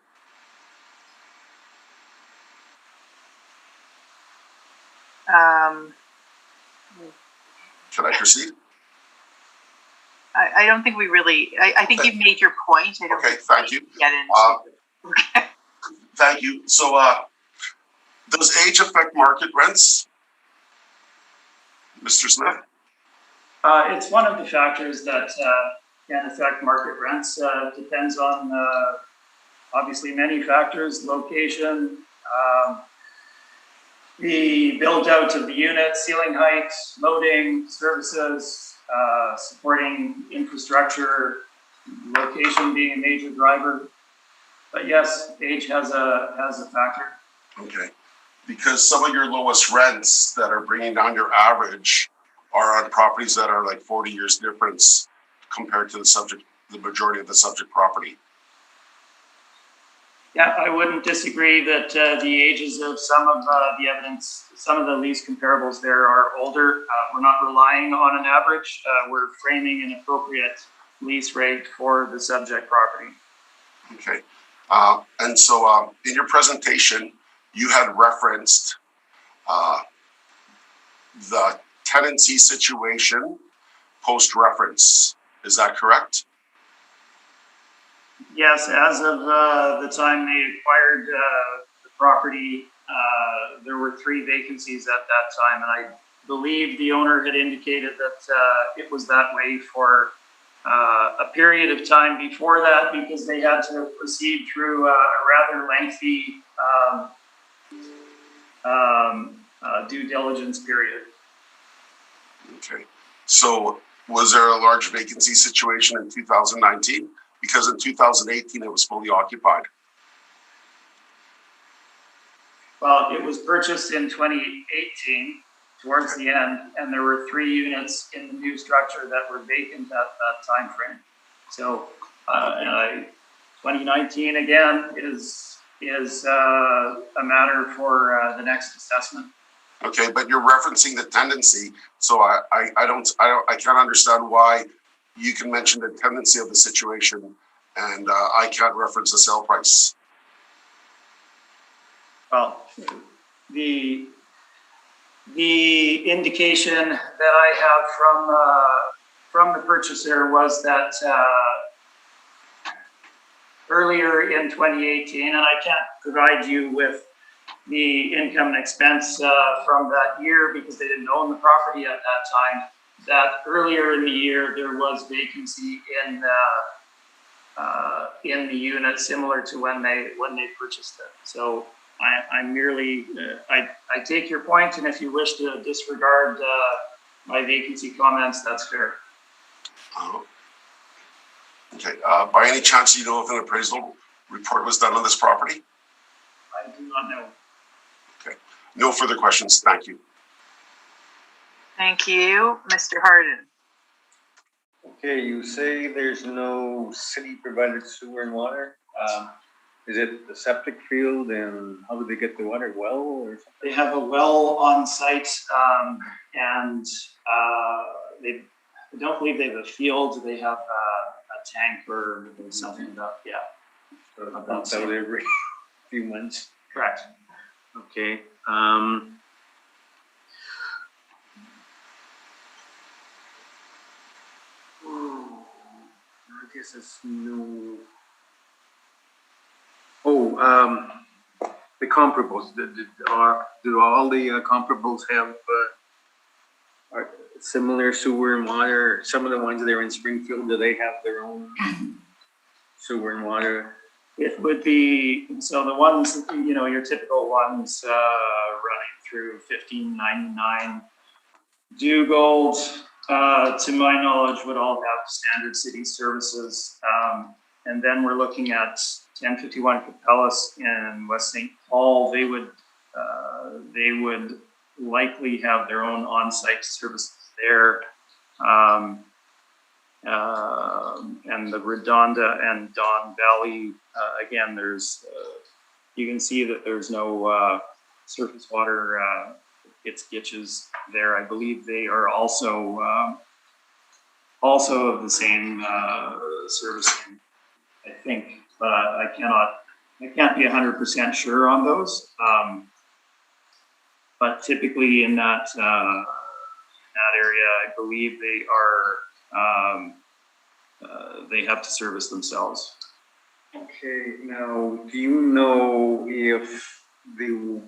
Can I proceed? I don't think we really, I think you've made your point. I don't Okay, think thank you. Get into Thank you. So, does age affect market rents, Mr. Smith? It's one of the factors that can affect market rents. Depends on obviously many factors: location, the build out of the unit, ceiling height, loading, services, supporting infrastructure, location being a major driver. But yes, age has a factor. Okay, because some of your lowest rents that are bringing down your average are on properties that are like 40 years difference compared to the majority of the subject property. Yeah, I wouldn't disagree that the ages of some of the evidence, some of the lease comparables there are older. We're not relying on an average. We're framing an appropriate lease rate for the subject property. Okay, and so in your presentation, you had referenced the tenancy situation post-reference. Is that correct? Yes, as of the time they acquired the property, there were 3 vacancies at that time, and I believe the owner had indicated that it was that way for a period of time before that, because they had to proceed through a rather lengthy due diligence period. Okay, so was there a large vacancy situation in 2019? Because in 2018, it was fully occupied. Well, it was purchased in 2018, towards the end, and there were 3 units in the new structure that were vacant at that time frame. So 2019 again is a matter for the next assessment. Okay, but you're referencing the tendency, so I can't understand why you can mention the tendency of the situation and I can't reference the sale price. Well, the indication that I have from the purchaser was that earlier in 2018, and I can't provide you with the income and expense from that year because they didn't own the property at that time. that earlier in the year, there was vacancy in the unit similar to when they purchased it. So I merely, I take your point, and if you wish to disregard my vacancy comments, that's fair. Okay, by any chance, you know if an appraisal report was done on this property? I do not know. Okay, no further questions, thank you. Thank you, Mr. Harden. Okay, you say there's no city provided sewer and water. Is it the septic field, and how do they get the water? Well, or something? They have a well on site, and I don't believe they have a field. They have a tank or something about, yeah. So it pumps out every few months. Correct. Okay. I guess it's no. The comparables. Do all the comparables have similar sewer and water? Some of the ones that are in Springfield, do they have their own sewer and water? It would be, so the ones, you know, your typical ones running through 1599, Dugald, to my knowledge, would all have standard city services. And then we're looking at 1051 Capellas in West St. Paul. They would likely have their own on-site services there. And the Redonda and Don Valley, again, there's, you can see that there's no surface water, it's ditches there. I believe they are also of the same servicing, I think, but I can't be 100% sure on those. But typically in that area, I believe they are, they have to service themselves. Okay, now, do you know if the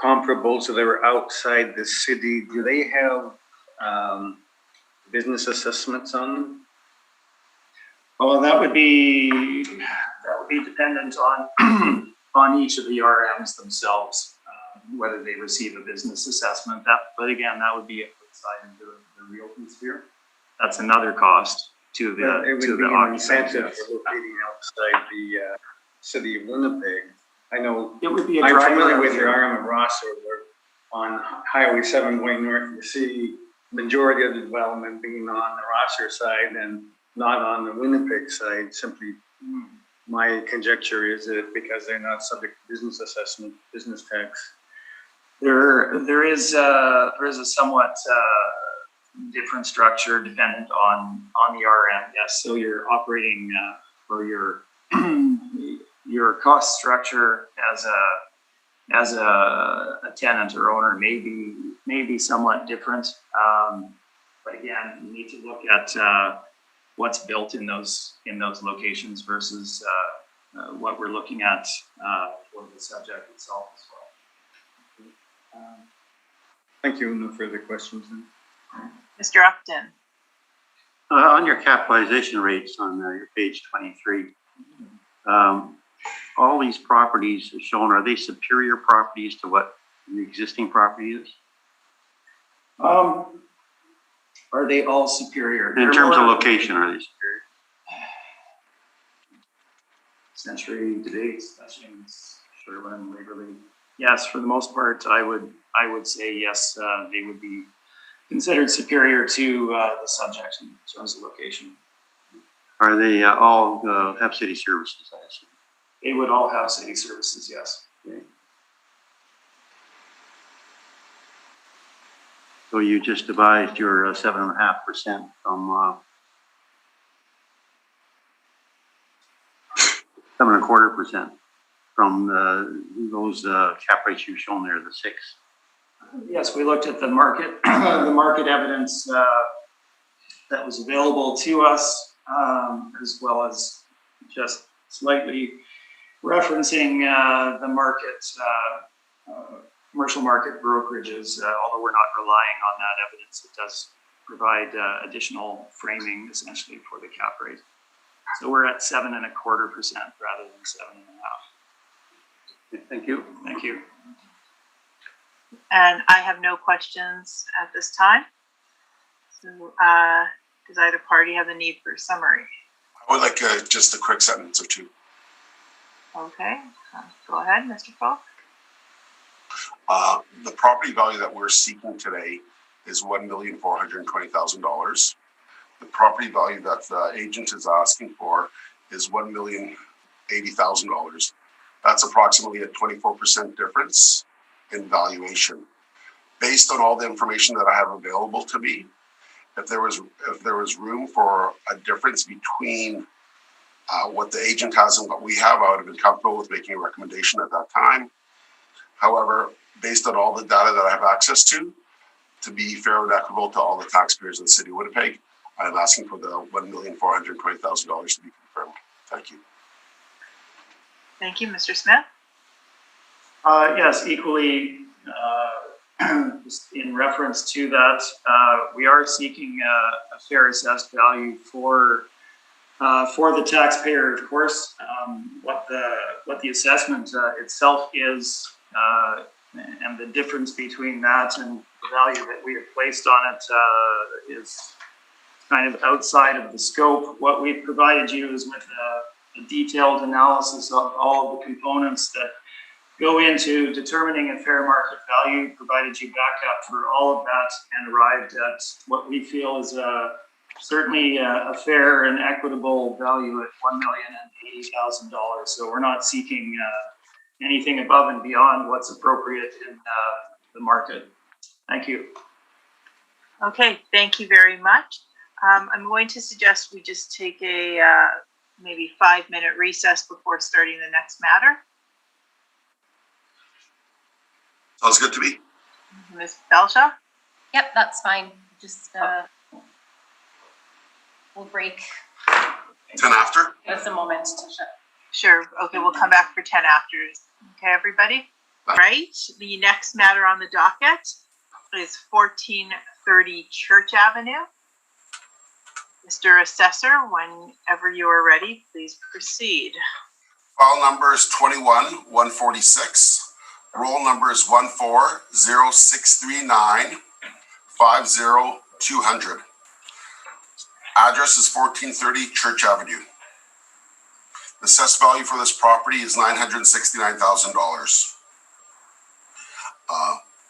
comparables that are outside the city, do they have business assessments on them? Well, that would be dependent on on each of the RMs themselves, whether they receive a business assessment. But again, that would be outside into the realty sphere. That's another cost to the occupant. For locating outside the city of Winnipeg. I know it would be. I'm familiar with your RM of Rosser, where on Highway 7 going north, you see majority of the development being on the Rosser side and not on the Winnipeg side. Simply, my conjecture is that because they're not subject to business assessment, business tax. There is a somewhat different structure dependent on the RM. Yes, so your operating or your cost structure as a tenant or owner may be somewhat different. But again, you need to look at what's built in those locations versus what we're looking at for the subject itself as well. Thank you. No further questions then. Mr. Upton. On your capitalization rates on your page 23, all these properties shown, are they superior properties to what the existing property is? Are they all superior? In terms of location, are they superior? Century, Debate, Hutchins, Sherwin, Waverly. Yes, for the most part, I would say yes. They would be considered superior to the subject in terms of location. Are they all have city services, I assume? They would all have city services, yes. Okay. So you just devised your 7.5% from 7.25% from those cap rates you've shown there, the 6. Yes, we looked at the market, the market evidence that was available to us, as well as just slightly referencing the market, commercial market brokerages. Although we're not relying on that evidence, it does provide additional framing essentially for the cap rate. So we're at 7.25% rather than 7.5%. Thank you. Thank you. And I have no questions at this time. So, does either party have a need for a summary? I would like just a quick sentence or two. Okay, go ahead, Mr. Falk. The property value that we're seeking today is $1,420,000. The property value that the agent is asking for is $1,080,000. That's approximately a 24% difference in valuation. Based on all the information that I have available to me, if there was room for a difference between what the agent has and what we have, I would have been comfortable with making a recommendation at that time. However, based on all the data that I have access to be fair and equitable to all the taxpayers in the city of Winnipeg, I'm asking for the $1,420,000 to be confirmed. Thank you. Thank you, Mr. Smith. Yes, equally, just in reference to that, we are seeking a fair assessed value for the taxpayer, of course. What the assessment itself is, and the difference between that and the value that we have placed on it is kind of outside of the scope. What we've provided you is with a detailed analysis of all of the components that go into determining a fair market value, provided you backup for all of that, and arrived at what we feel is certainly a fair and equitable value at $1,080,000. So we're not seeking anything above and beyond what's appropriate in the market. Thank you. Okay, thank you very much. I'm going to suggest we just take a maybe 5-minute recess before starting the next matter. Sounds good to me. Ms. Belshaw? Yep, that's fine. Just, we'll break. 10 after? Give us a moment to shut. Sure. Okay, we'll come back for 10 after. Okay, everybody? Right. The next matter on the docket is 1430 Church Avenue. Mr. Assessor, whenever you are ready, please proceed. File number is 21-146. Roll number is 140-639-50200. Address is 1430 Church Avenue. The assessed value for this property is $969,000.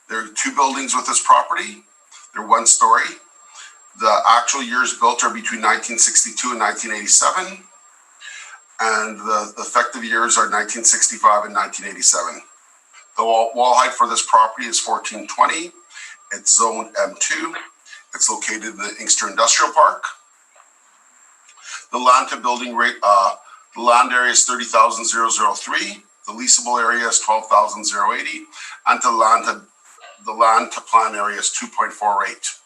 There are two buildings with this property. They're one story. The actual years built are between 1962 and 1987. And the effective years are 1965 and 1987. The wall height for this property is 1420. It's zoned M2. It's located in the Inkster Industrial Park. The land to building rate, the land area is 30,003. The leasable area is 12,080, and the land to plan area is 2.48.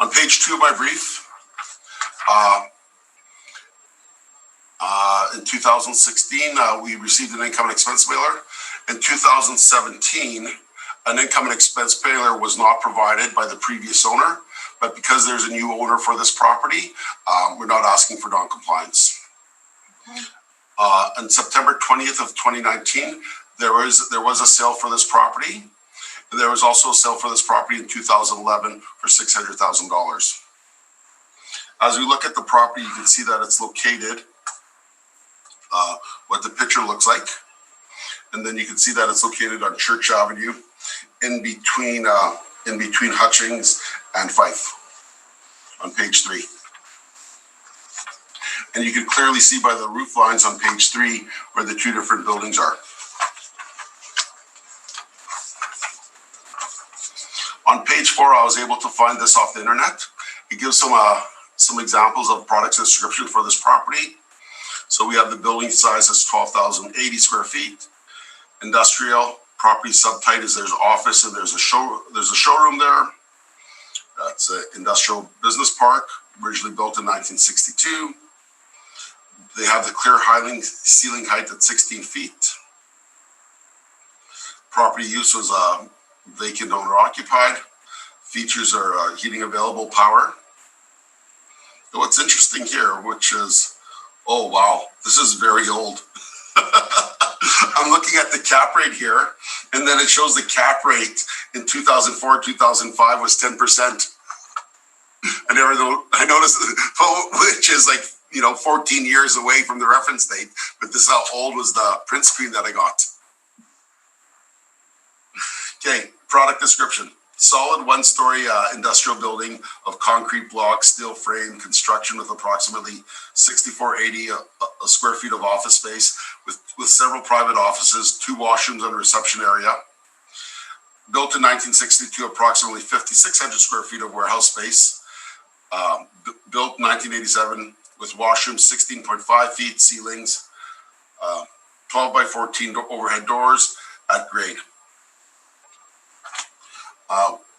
On page 2 of my brief, in 2016, we received an income and expense mailer. In 2017, an income and expense mailer was not provided by the previous owner, but because there's a new owner for this property, we're not asking for non-compliance. On September 20th of 2019, there was a sale for this property. There was also a sale for this property in 2011 for $600,000. As we look at the property, you can see that it's located, what the picture looks like. And then you can see that it's located on Church Avenue in between Hutchings and Fife on page 3. And you can clearly see by the roof lines on page 3 where the two different buildings are. On page 4, I was able to find this off the internet. It gives some examples of products and description for this property. So we have the building size is 12,080 square feet. Industrial property subtype is there's office and there's a showroom there. That's an industrial business park, originally built in 1962. They have the clear ceiling height at 16 feet. Property use was vacant owner occupied. Features are heating available power. And what's interesting here, which is, oh wow, this is very old. I'm looking at the cap rate here, and then it shows the cap rate in 2004, 2005 was 10%. I noticed, which is like, 14 years away from the reference date, but this is how old was the print screen that I got. Okay, product description. Solid one-story industrial building of concrete block, steel frame construction with approximately 6,480 square feet of office space with several private offices, 2 washrooms and a reception area. Built in 1962, approximately 5,600 square feet of warehouse space. Built in 1987 with washrooms, 16.5 feet, ceilings, 12 by 14 overhead doors at grade.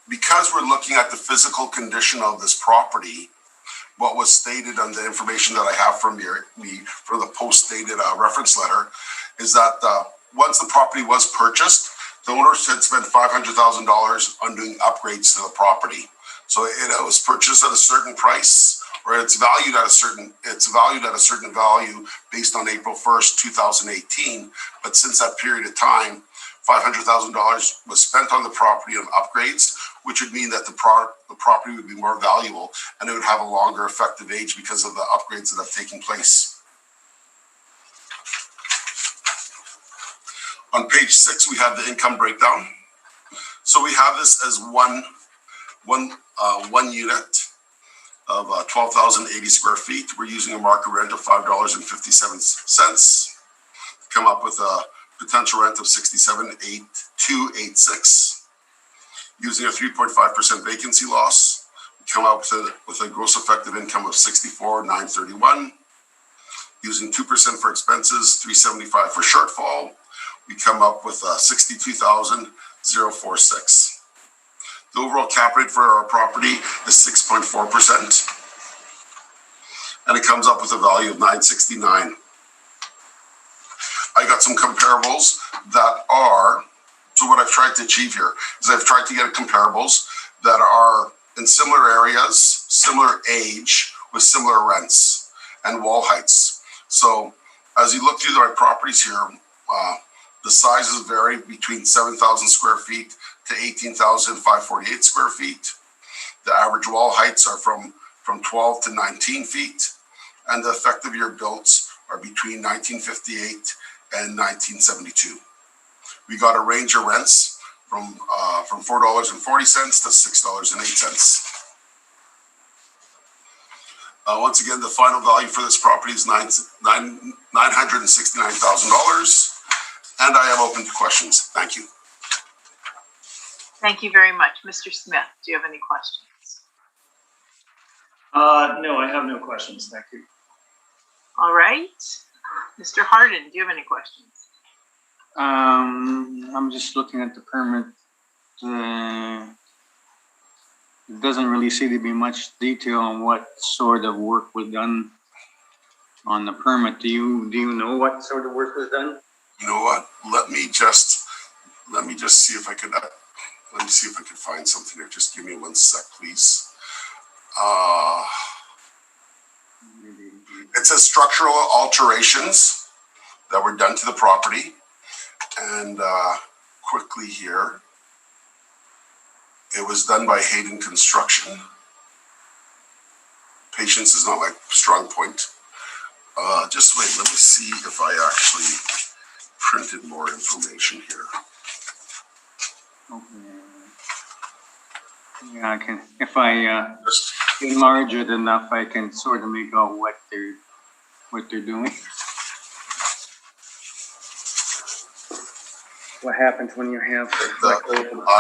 Because we're looking at the physical condition of this property, what was stated on the information that I have from me for the post-dated reference letter is that once the property was purchased, the owners had spent $500,000 on doing upgrades to the property. So it was purchased at a certain price, or it's valued at a certain value based on April 1st, 2018. But since that period of time, $500,000 was spent on the property on upgrades, which would mean that the property would be more valuable and it would have a longer effective age because of the upgrades that have taken place. On page 6, we have the income breakdown. So we have this as one unit of 12,080 square feet. We're using a market rent of $5.57. Come up with a potential rent of $67,286. Using a 3.5% vacancy loss, we come out with a gross effective income of $64,931. Using 2% for expenses, $375 for shortfall, we come up with $62,046. The overall cap rate for our property is 6.4%, and it comes up with a value of $969. I got some comparables that are, so what I've tried to achieve here is I've tried to get comparables that are in similar areas, similar age, with similar rents and wall heights. So as you look through the properties here, the sizes vary between 7,000 square feet to 18,548 square feet. The average wall heights are from 12 to 19 feet, and the effective year builds are between 1958 and 1972. We got a range of rents from $4.40 to $6.08. Once again, the final value for this property is $969,000, and I am open to questions. Thank you. Thank you very much. Mr. Smith, do you have any questions? No, I have no questions. Thank you. All right. Mr. Harden, do you have any questions? I'm just looking at the permit. It doesn't really seem to be much detail on what sort of work was done on the permit. Do you know what sort of work was done? You know what? Let me just see if I could. Let me see if I can find something here. Just give me 1 sec, please. It says structural alterations that were done to the property. And quickly here, it was done by Hayden Construction. Patience is not my strong point. Just wait, let me see if I actually printed more information here. Okay. Yeah, I can. If I enlarge it enough, I can sort of make out what they're doing. What happens when you have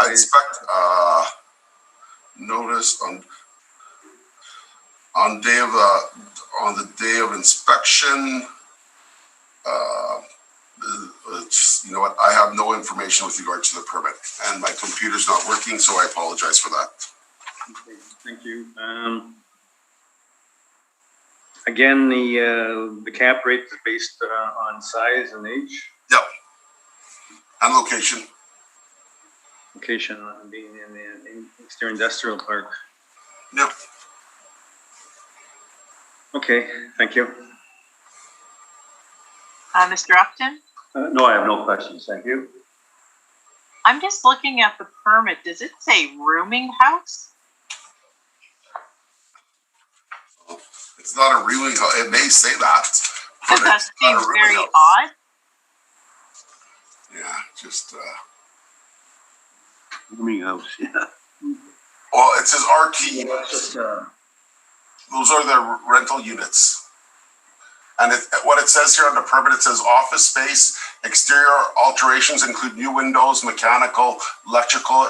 inspect notice on the day of inspection. You know what? I have no information with regard to the permit, and my computer's not working, so I apologize for that. Okay, thank you. Again, the cap rate is based on size and age. Yep. And location. location being in the exterior industrial park. Yep. Okay, thank you. Mr. Upton? No, I have no questions, thank you. I'm just looking at the permit. Does it say rooming house? It's not a really, it may say that. but That it's not a seems rooming very house. odd. Yeah, just, Rooming house, yeah. well, it says RT. Yeah, that's just, Those are the rental units. And what it says here on the permit, it says office space, exterior alterations include new windows, mechanical, electrical,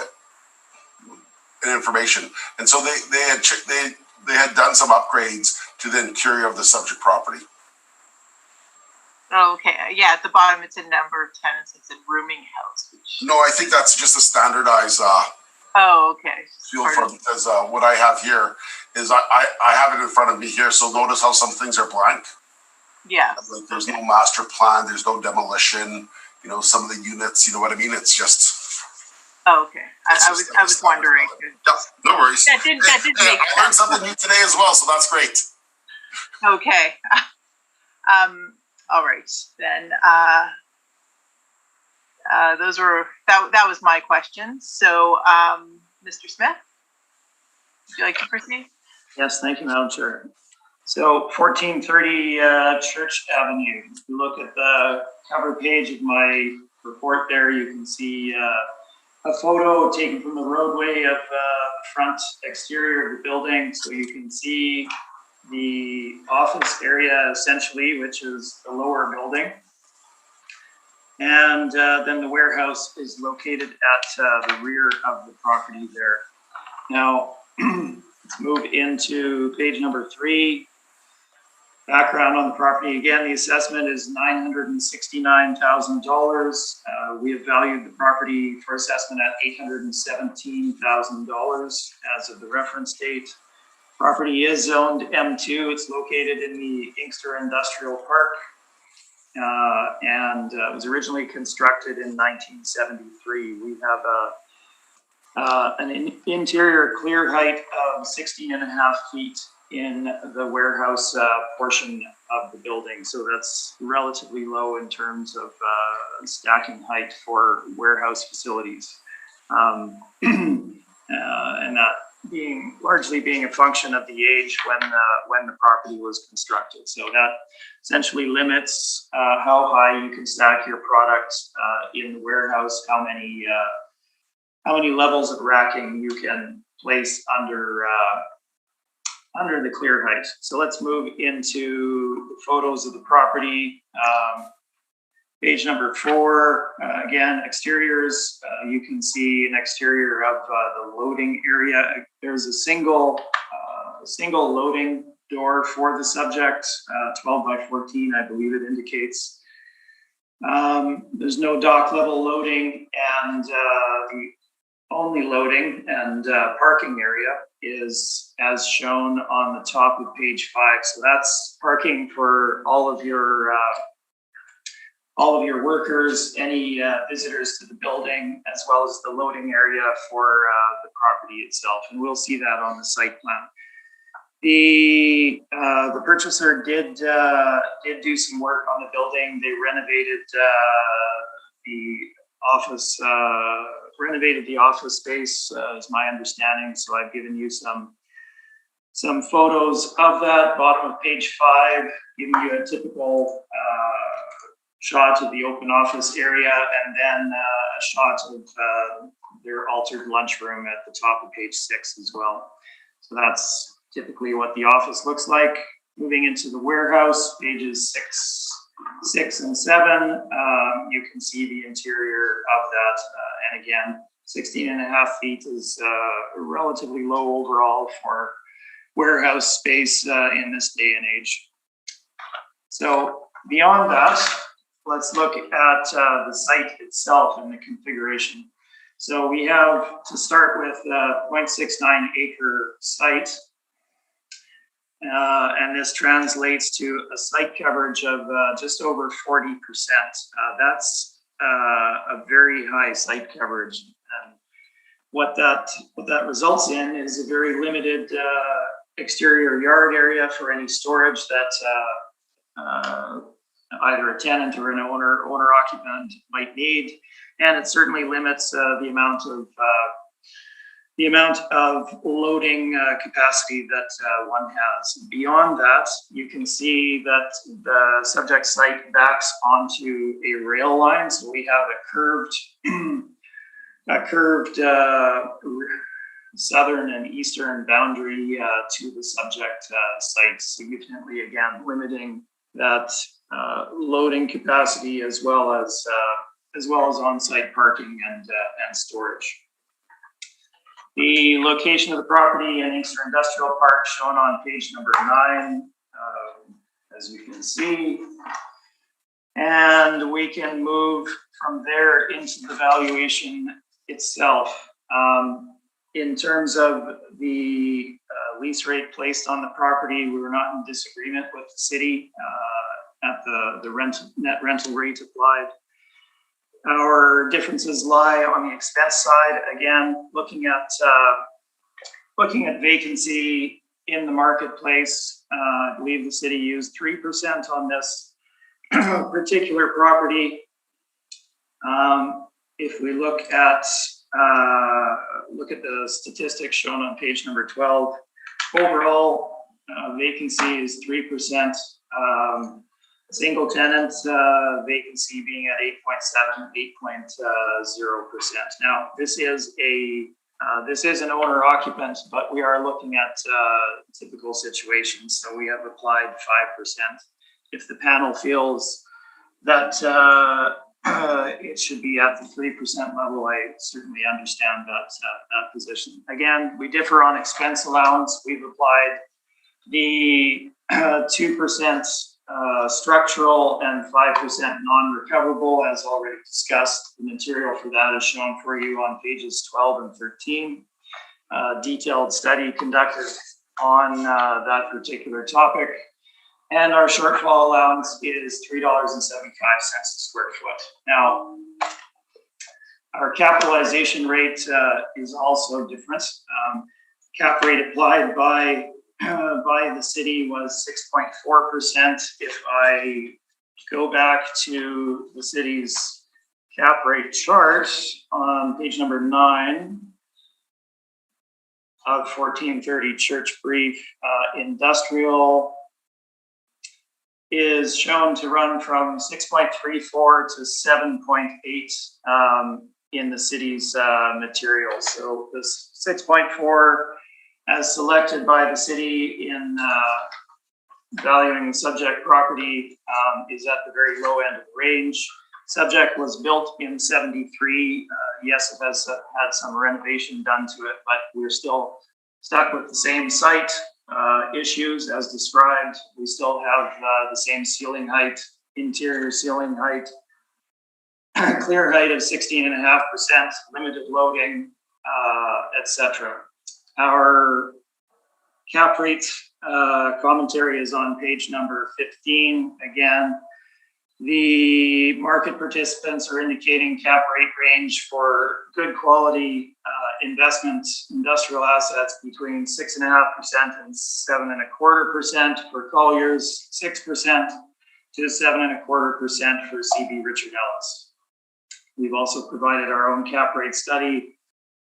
and information. And so they had done some upgrades to the interior of the subject property. Oh, okay, yeah, at the bottom it's a number of tenants. It's a rooming house. Which... No, I think that's just a standardized Oh, okay. feel for, because what I have here is I have it in front of me here. So notice how some things are blank. Yeah. Like there's no master plan, there's no demolition, you know, some of the units, you know what I mean? It's just. Oh, okay. I was wondering. Yeah, no worries. That didn't make I learned sense. something new today as well, so that's great. Okay. All right, then, those were, that was my question. So, Mr. Smith, would you like to proceed? yes, thank you, Madam Chair. So 1430 Church Avenue. If you look at the cover page of my report there, you can see a photo taken from the roadway of the front exterior of the building. So you can see the office area essentially, which is the lower building. And then the warehouse is located at the rear of the property there. Now, let's move into page number 3. Background on the property. Again, the assessment is $969,000. We have valued the property for assessment at $817,000 as of the reference date. Property is zoned M2. It's located in the Inkster Industrial Park and was originally constructed in 1973. We have an interior clear height of 16.5 feet in the warehouse portion of the building. So that's relatively low in terms of stacking height for warehouse facilities. And that largely being a function of the age when the property was constructed. So that essentially limits how high you can stack your product in the warehouse, how many levels of racking you can place under the clear height. So let's move into the photos of the property. Page number 4, again, exteriors. You can see an exterior of the loading area. There's a single loading door for the subject, 12 by 14, I believe it indicates. There's no dock level loading, and the only loading and parking area is as shown on the top of page 5. So that's parking for all of your workers, any visitors to the building, as well as the loading area for the property itself. And we'll see that on the site plan. The purchaser did do some work on the building. They renovated the office space, is my understanding. So I've given you some photos of that. Bottom of page 5, giving you a typical shot of the open office area, and then a shot of their altered lunchroom at the top of page 6 as well. So that's typically what the office looks like. Moving into the warehouse, pages 6 and 7, you can see the interior of that. And again, 16.5 feet is relatively low overall for warehouse space in this day and age. So beyond that, let's look at the site itself and the configuration. So we have to start with a 0.69 acre site. And this translates to a site coverage of just over 40%. That's a very high site coverage. And what that results in is a very limited exterior yard area for any storage that either a tenant or an owner occupant might need, and it certainly limits the amount of loading capacity that one has. Beyond that, you can see that the subject site backs onto a rail line, so we have a curved southern and eastern boundary to the subject site, significantly again limiting that loading capacity as well as on-site parking and storage. The location of the property in Inkster Industrial Park shown on page number 9, as you can see. And we can move from there into the valuation itself. In terms of the lease rate placed on the property, we were not in disagreement with the city at the net rental rate applied. Our differences lie on the expense side. Again, looking at vacancy in the marketplace, I believe the city used 3% on this particular property. If we look at the statistics shown on page number 12, overall vacancy is 3%. Single tenant vacancy being at 8.0%. Now, this is an owner occupant, but we are looking at typical situations. So we have applied 5%. If the panel feels that it should be at the 3% level, I certainly understand that position. Again, we differ on expense allowance. We've applied the 2% structural and 5% non-recoverable, as already discussed. The material for that is shown for you on pages 12 and 13. Detailed study conducted on that particular topic. And our shortfall allowance is $3.75 a square foot. Now, our capitalization rate is also different. Cap rate applied by the city was 6.4%. If I go back to the city's cap rate chart on page number 9 of 1430 Church Brief, industrial is shown to run from 6.34 to 7.8 in the city's materials. So this 6.4 as selected by the city in valuing the subject property is at the very low end of the range. Subject was built in 73. Yes, it has had some renovation done to it, but we're still stuck with the same site issues as described. We still have the same ceiling height, interior ceiling height, clear height of 16.5%, limited loading, etc. Our cap rate commentary is on page number 15. Again, the market participants are indicating cap rate range for good quality investments, industrial assets between 6.5% and 7.25%. For Colliers, 6% to 7.25% for CB Richard Ellis. We've also provided our own cap rate study,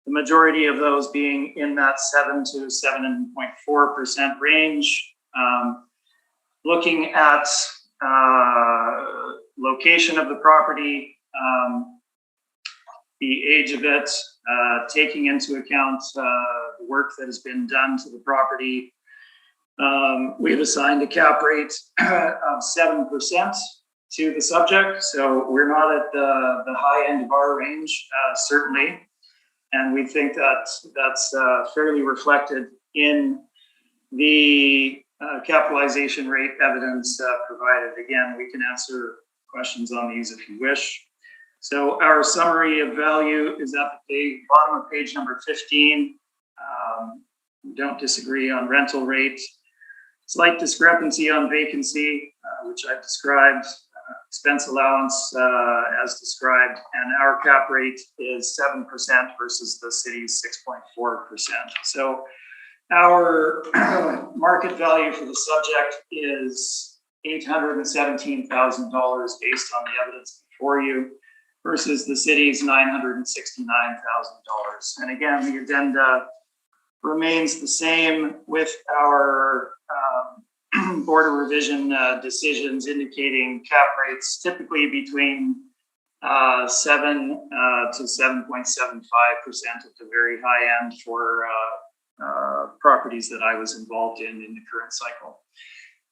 the majority of those being in that 7 to 7.4% range. Looking at location of the property, the age of it, taking into account the work that has been done to the property. We've assigned a cap rate of 7% to the subject, so we're not at the high end of our range, certainly. And we think that that's fairly reflected in the capitalization rate evidence provided. Again, we can answer questions on these if you wish. So our summary of value is at the bottom of page number 15. We don't disagree on rental rate. Slight discrepancy on vacancy, which I've described. expense allowance as described, and our cap rate is 7% versus the city's 6.4%. So our market value for the subject is $817,000 based on the evidence before you, versus the city's $969,000. And again, the addenda remains the same with our Board of Revision decisions indicating cap rates typically between 7 to 7.75% at the very high end for properties that I was involved in the current cycle.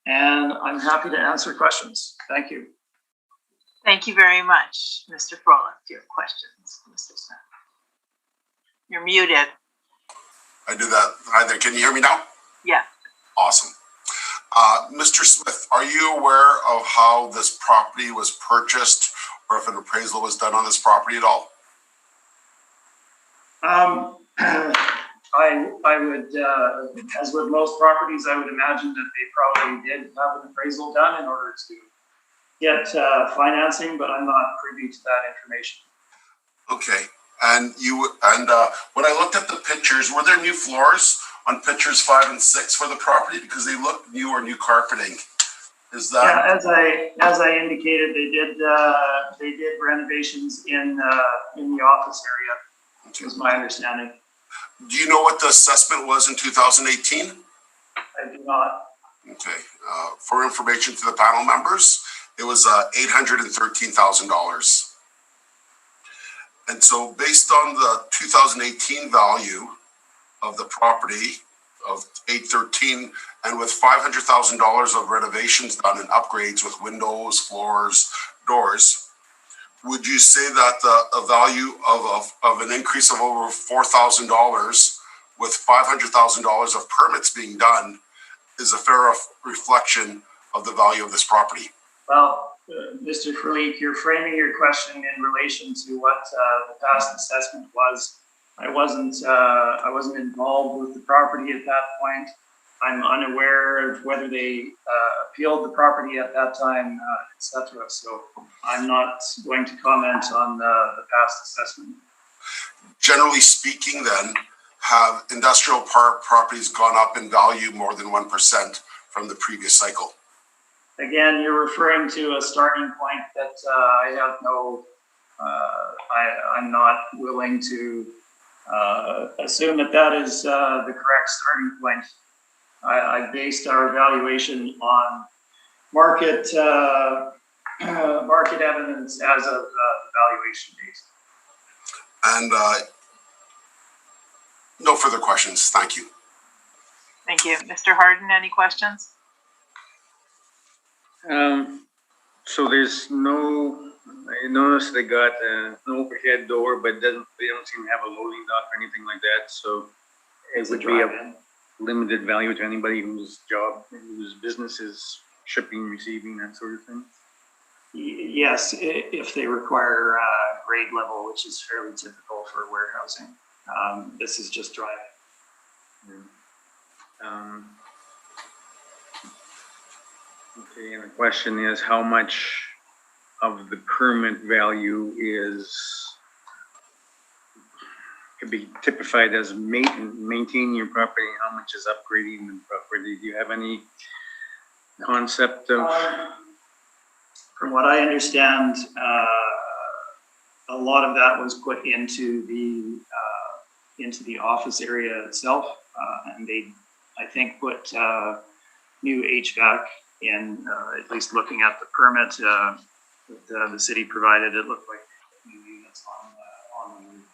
And I'm happy to answer questions. Thank you. Thank you very much, Mr. Froelich. Do you have questions, Mr. Smith? You're muted. I do that. Hi there. Can you hear me now? Yeah. Awesome. Mr. Smith, are you aware of how this property was purchased or if an appraisal was done on this property at all? I would, as with most properties, I would imagine that they probably did have an appraisal done in order to get financing, but I'm not privy to that information. Okay. And when I looked at the pictures, were there new floors on pictures 5 and 6 for the property? Because they look new or new carpeting. Is that? Yeah, as I indicated, they did renovations in the office area. Okay. Was my understanding. Do you know what the assessment was in 2018? I do not. Okay. For information to the panel members, it was $813,000. And so based on the 2018 value of the property of $813, and with $500,000 of renovations done and upgrades with windows, floors, doors, would you say that a value of an increase of over $4,000 with $500,000 of permits being done is a fair reflection of the value of this property? Well, Mr. Froelich, you're framing your question in relation to what the past assessment was. I wasn't involved with the property at that point. I'm unaware of whether they appealed the property at that time, etc. So I'm not going to comment on the past assessment. Generally speaking, then, have industrial park properties gone up in value more than 1% from the previous cycle? Again, you're referring to a starting point that I have no. I'm not willing to assume that is the correct starting point. I based our evaluation on market evidence as of the valuation date. And no further questions. Thank you. Thank you. Mr. Harden, any questions? So there's no, I noticed they got an overhead door, but they don't seem to have a loading dock or anything like that. So it would be a limited value to anybody whose business is shipping, receiving, that sort of thing. Yes, if they require grade level, which is fairly typical for warehousing. This is just dry. Okay, and the question is, how much of the permit value could be typified as maintaining your property? How much is upgrading the property? Do you have any concept of? From what I understand, a lot of that was put into the office area itself, and they, I think, put new HVAC in. At least looking at the permit that the city provided, it looked like new units on the roof.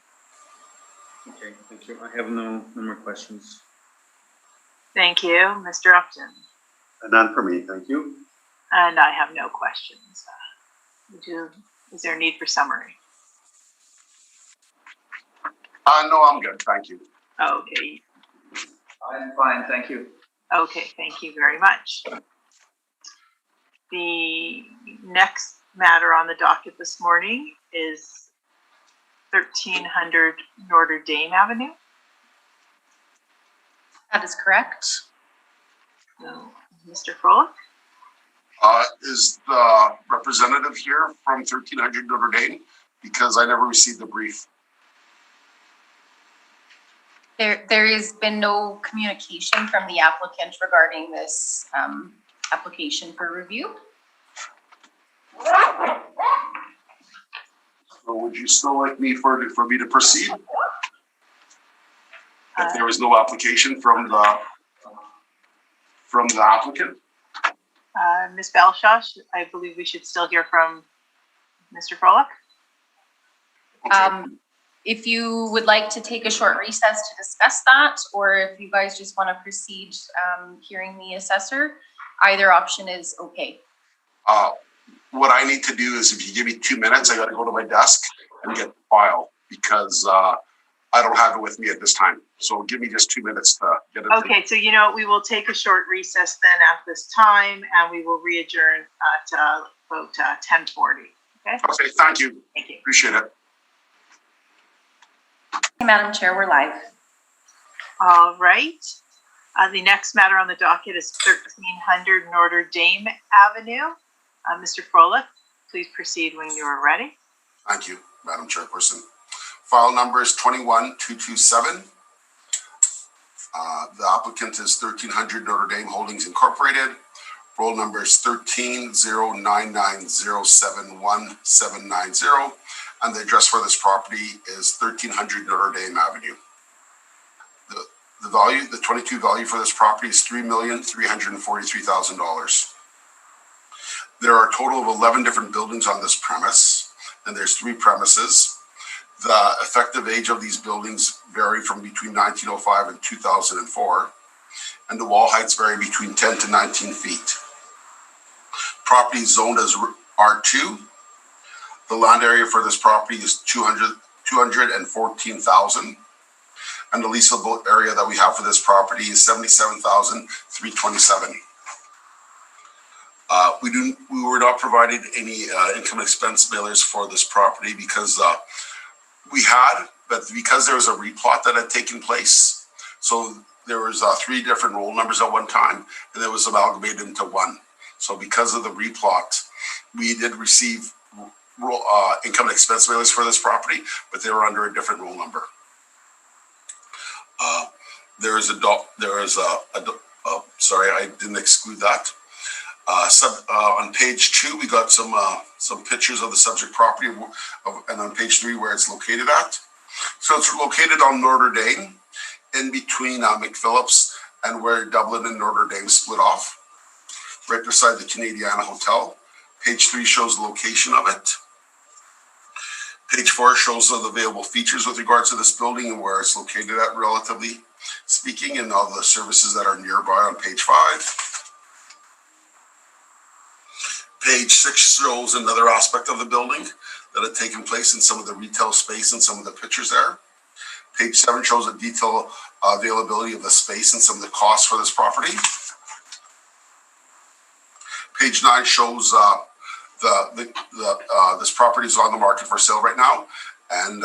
Okay, thank you. I have no more questions. Thank you, Mr. Upton. None for me, thank you. And I have no questions. Is there a need for summary? No, I'm good. Thank you. Okay. I'm fine, thank you. Okay, thank you very much. The next matter on the docket this morning is 1300 Notre Dame Avenue. That is correct. So, Mr. Froelich? Is the representative here from 1300 Notre Dame? Because I never received the brief. There has been no communication from the applicant regarding this application for review. So would you still like me for me to proceed? If there was no application from the applicant? Ms. Balshaw, I believe we should still hear from Mr. Frolick. Okay. If you would like to take a short recess to discuss that, or if you guys just want to proceed hearing the assessor, either option is okay. What I need to do is, if you give me 2 minutes, I got to go to my desk and get the file because I don't have it with me at this time. So give me just 2 minutes to get it. Okay, so you know, we will take a short recess then at this time, and we will re-adjourn at about 10:40. Okay. Okay, thank you. Thank you. Appreciate it. Madam Chair, we're live. All right. The next matter on the docket is 1300 Notre Dame Avenue. Mr. Frolick, please proceed when you are ready. Thank you, Madam Chairperson. File number is 21227. The applicant is 1300 Notre Dame Holdings Incorporated. Roll number is 1309907170, and the address for this property is 1300 Notre Dame Avenue. The value, the 22 value for this property is $3,343,000. There are a total of 11 different buildings on this premise, and there's 3 premises. The effective age of these buildings vary from between 1905 and 2004, and the wall heights vary between 10 to 19 feet. Property is zoned as R2. The land area for this property is 214,000, and the leasable area that we have for this property is 77,327. We were not provided any income expense mailers for this property because we had, but because there was a replot that had taken place, so there was 3 different roll numbers at one time, and it was amalgamated into one. So because of the replot, we did receive income expense mailers for this property, but they were under a different roll number. Sorry, I didn't exclude that. On page 2, we got some pictures of the subject property, and on page 3 where it's located at. So it's located on Notre Dame, in between McPhillips and where Dublin and Notre Dame split off, right beside the Canadiana Hotel. Page 3 shows the location of it. Page 4 shows the available features with regards to this building and where it's located at, relatively speaking, and all the services that are nearby on page 5. Page 6 shows another aspect of the building that had taken place in some of the retail space and some of the pictures there. Page 7 shows a detailed availability of the space and some of the costs for this property. Page 9 shows this property is on the market for sale right now, and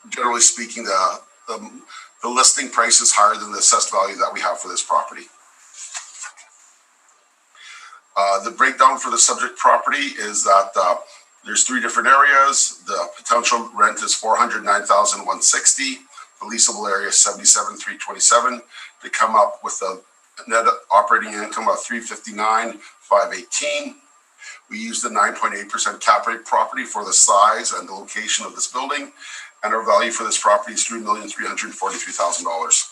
generally speaking, the listing price is higher than the assessed value that we have for this property. The breakdown for the subject property is that there's 3 different areas. The potential rent is $409,160. The leasable area is $77,327. To come up with a net operating income of $359,518. We used the 9.8% cap rate property for the size and the location of this building, and our value for this property is $3,343,000.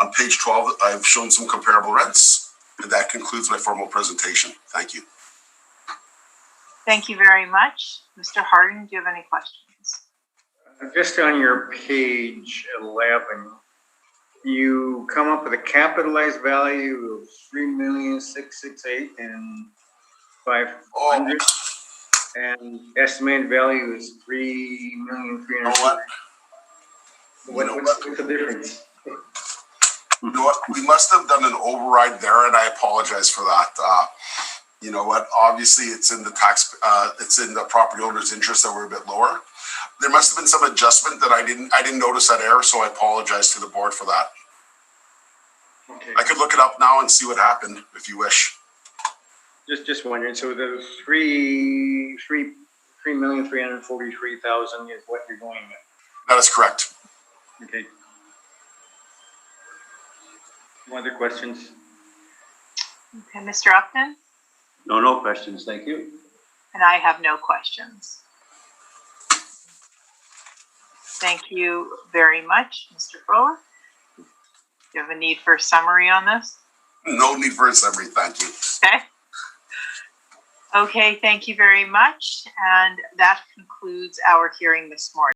On page 12, I've shown some comparable rents. And that concludes my formal presentation. Thank you. Thank you very much. Mr. Harding, do you have any questions? Just on your page 11, you come up with a capitalized value of $3,668,500, and estimated value is $3,300,000. What's the difference? You know what? We must have done an override there, and I apologize for that. You know what? Obviously, it's in the it's in the property owner's interest that we're a bit lower. There must have been some adjustment that I didn't notice that error, so I apologize to the board for that. Okay. I could look it up now and see what happened if you wish. Just wondering, so the 3,343,000 is what you're going with? That is correct. Okay. No other questions? Okay, Mr. Upton? No questions, thank you. And I have no questions. Thank you very much, Mr. Frola. Do you have a need for a summary on this? No need for a summary, thank you. Okay. Okay, thank you very much. And that concludes our hearing this morning.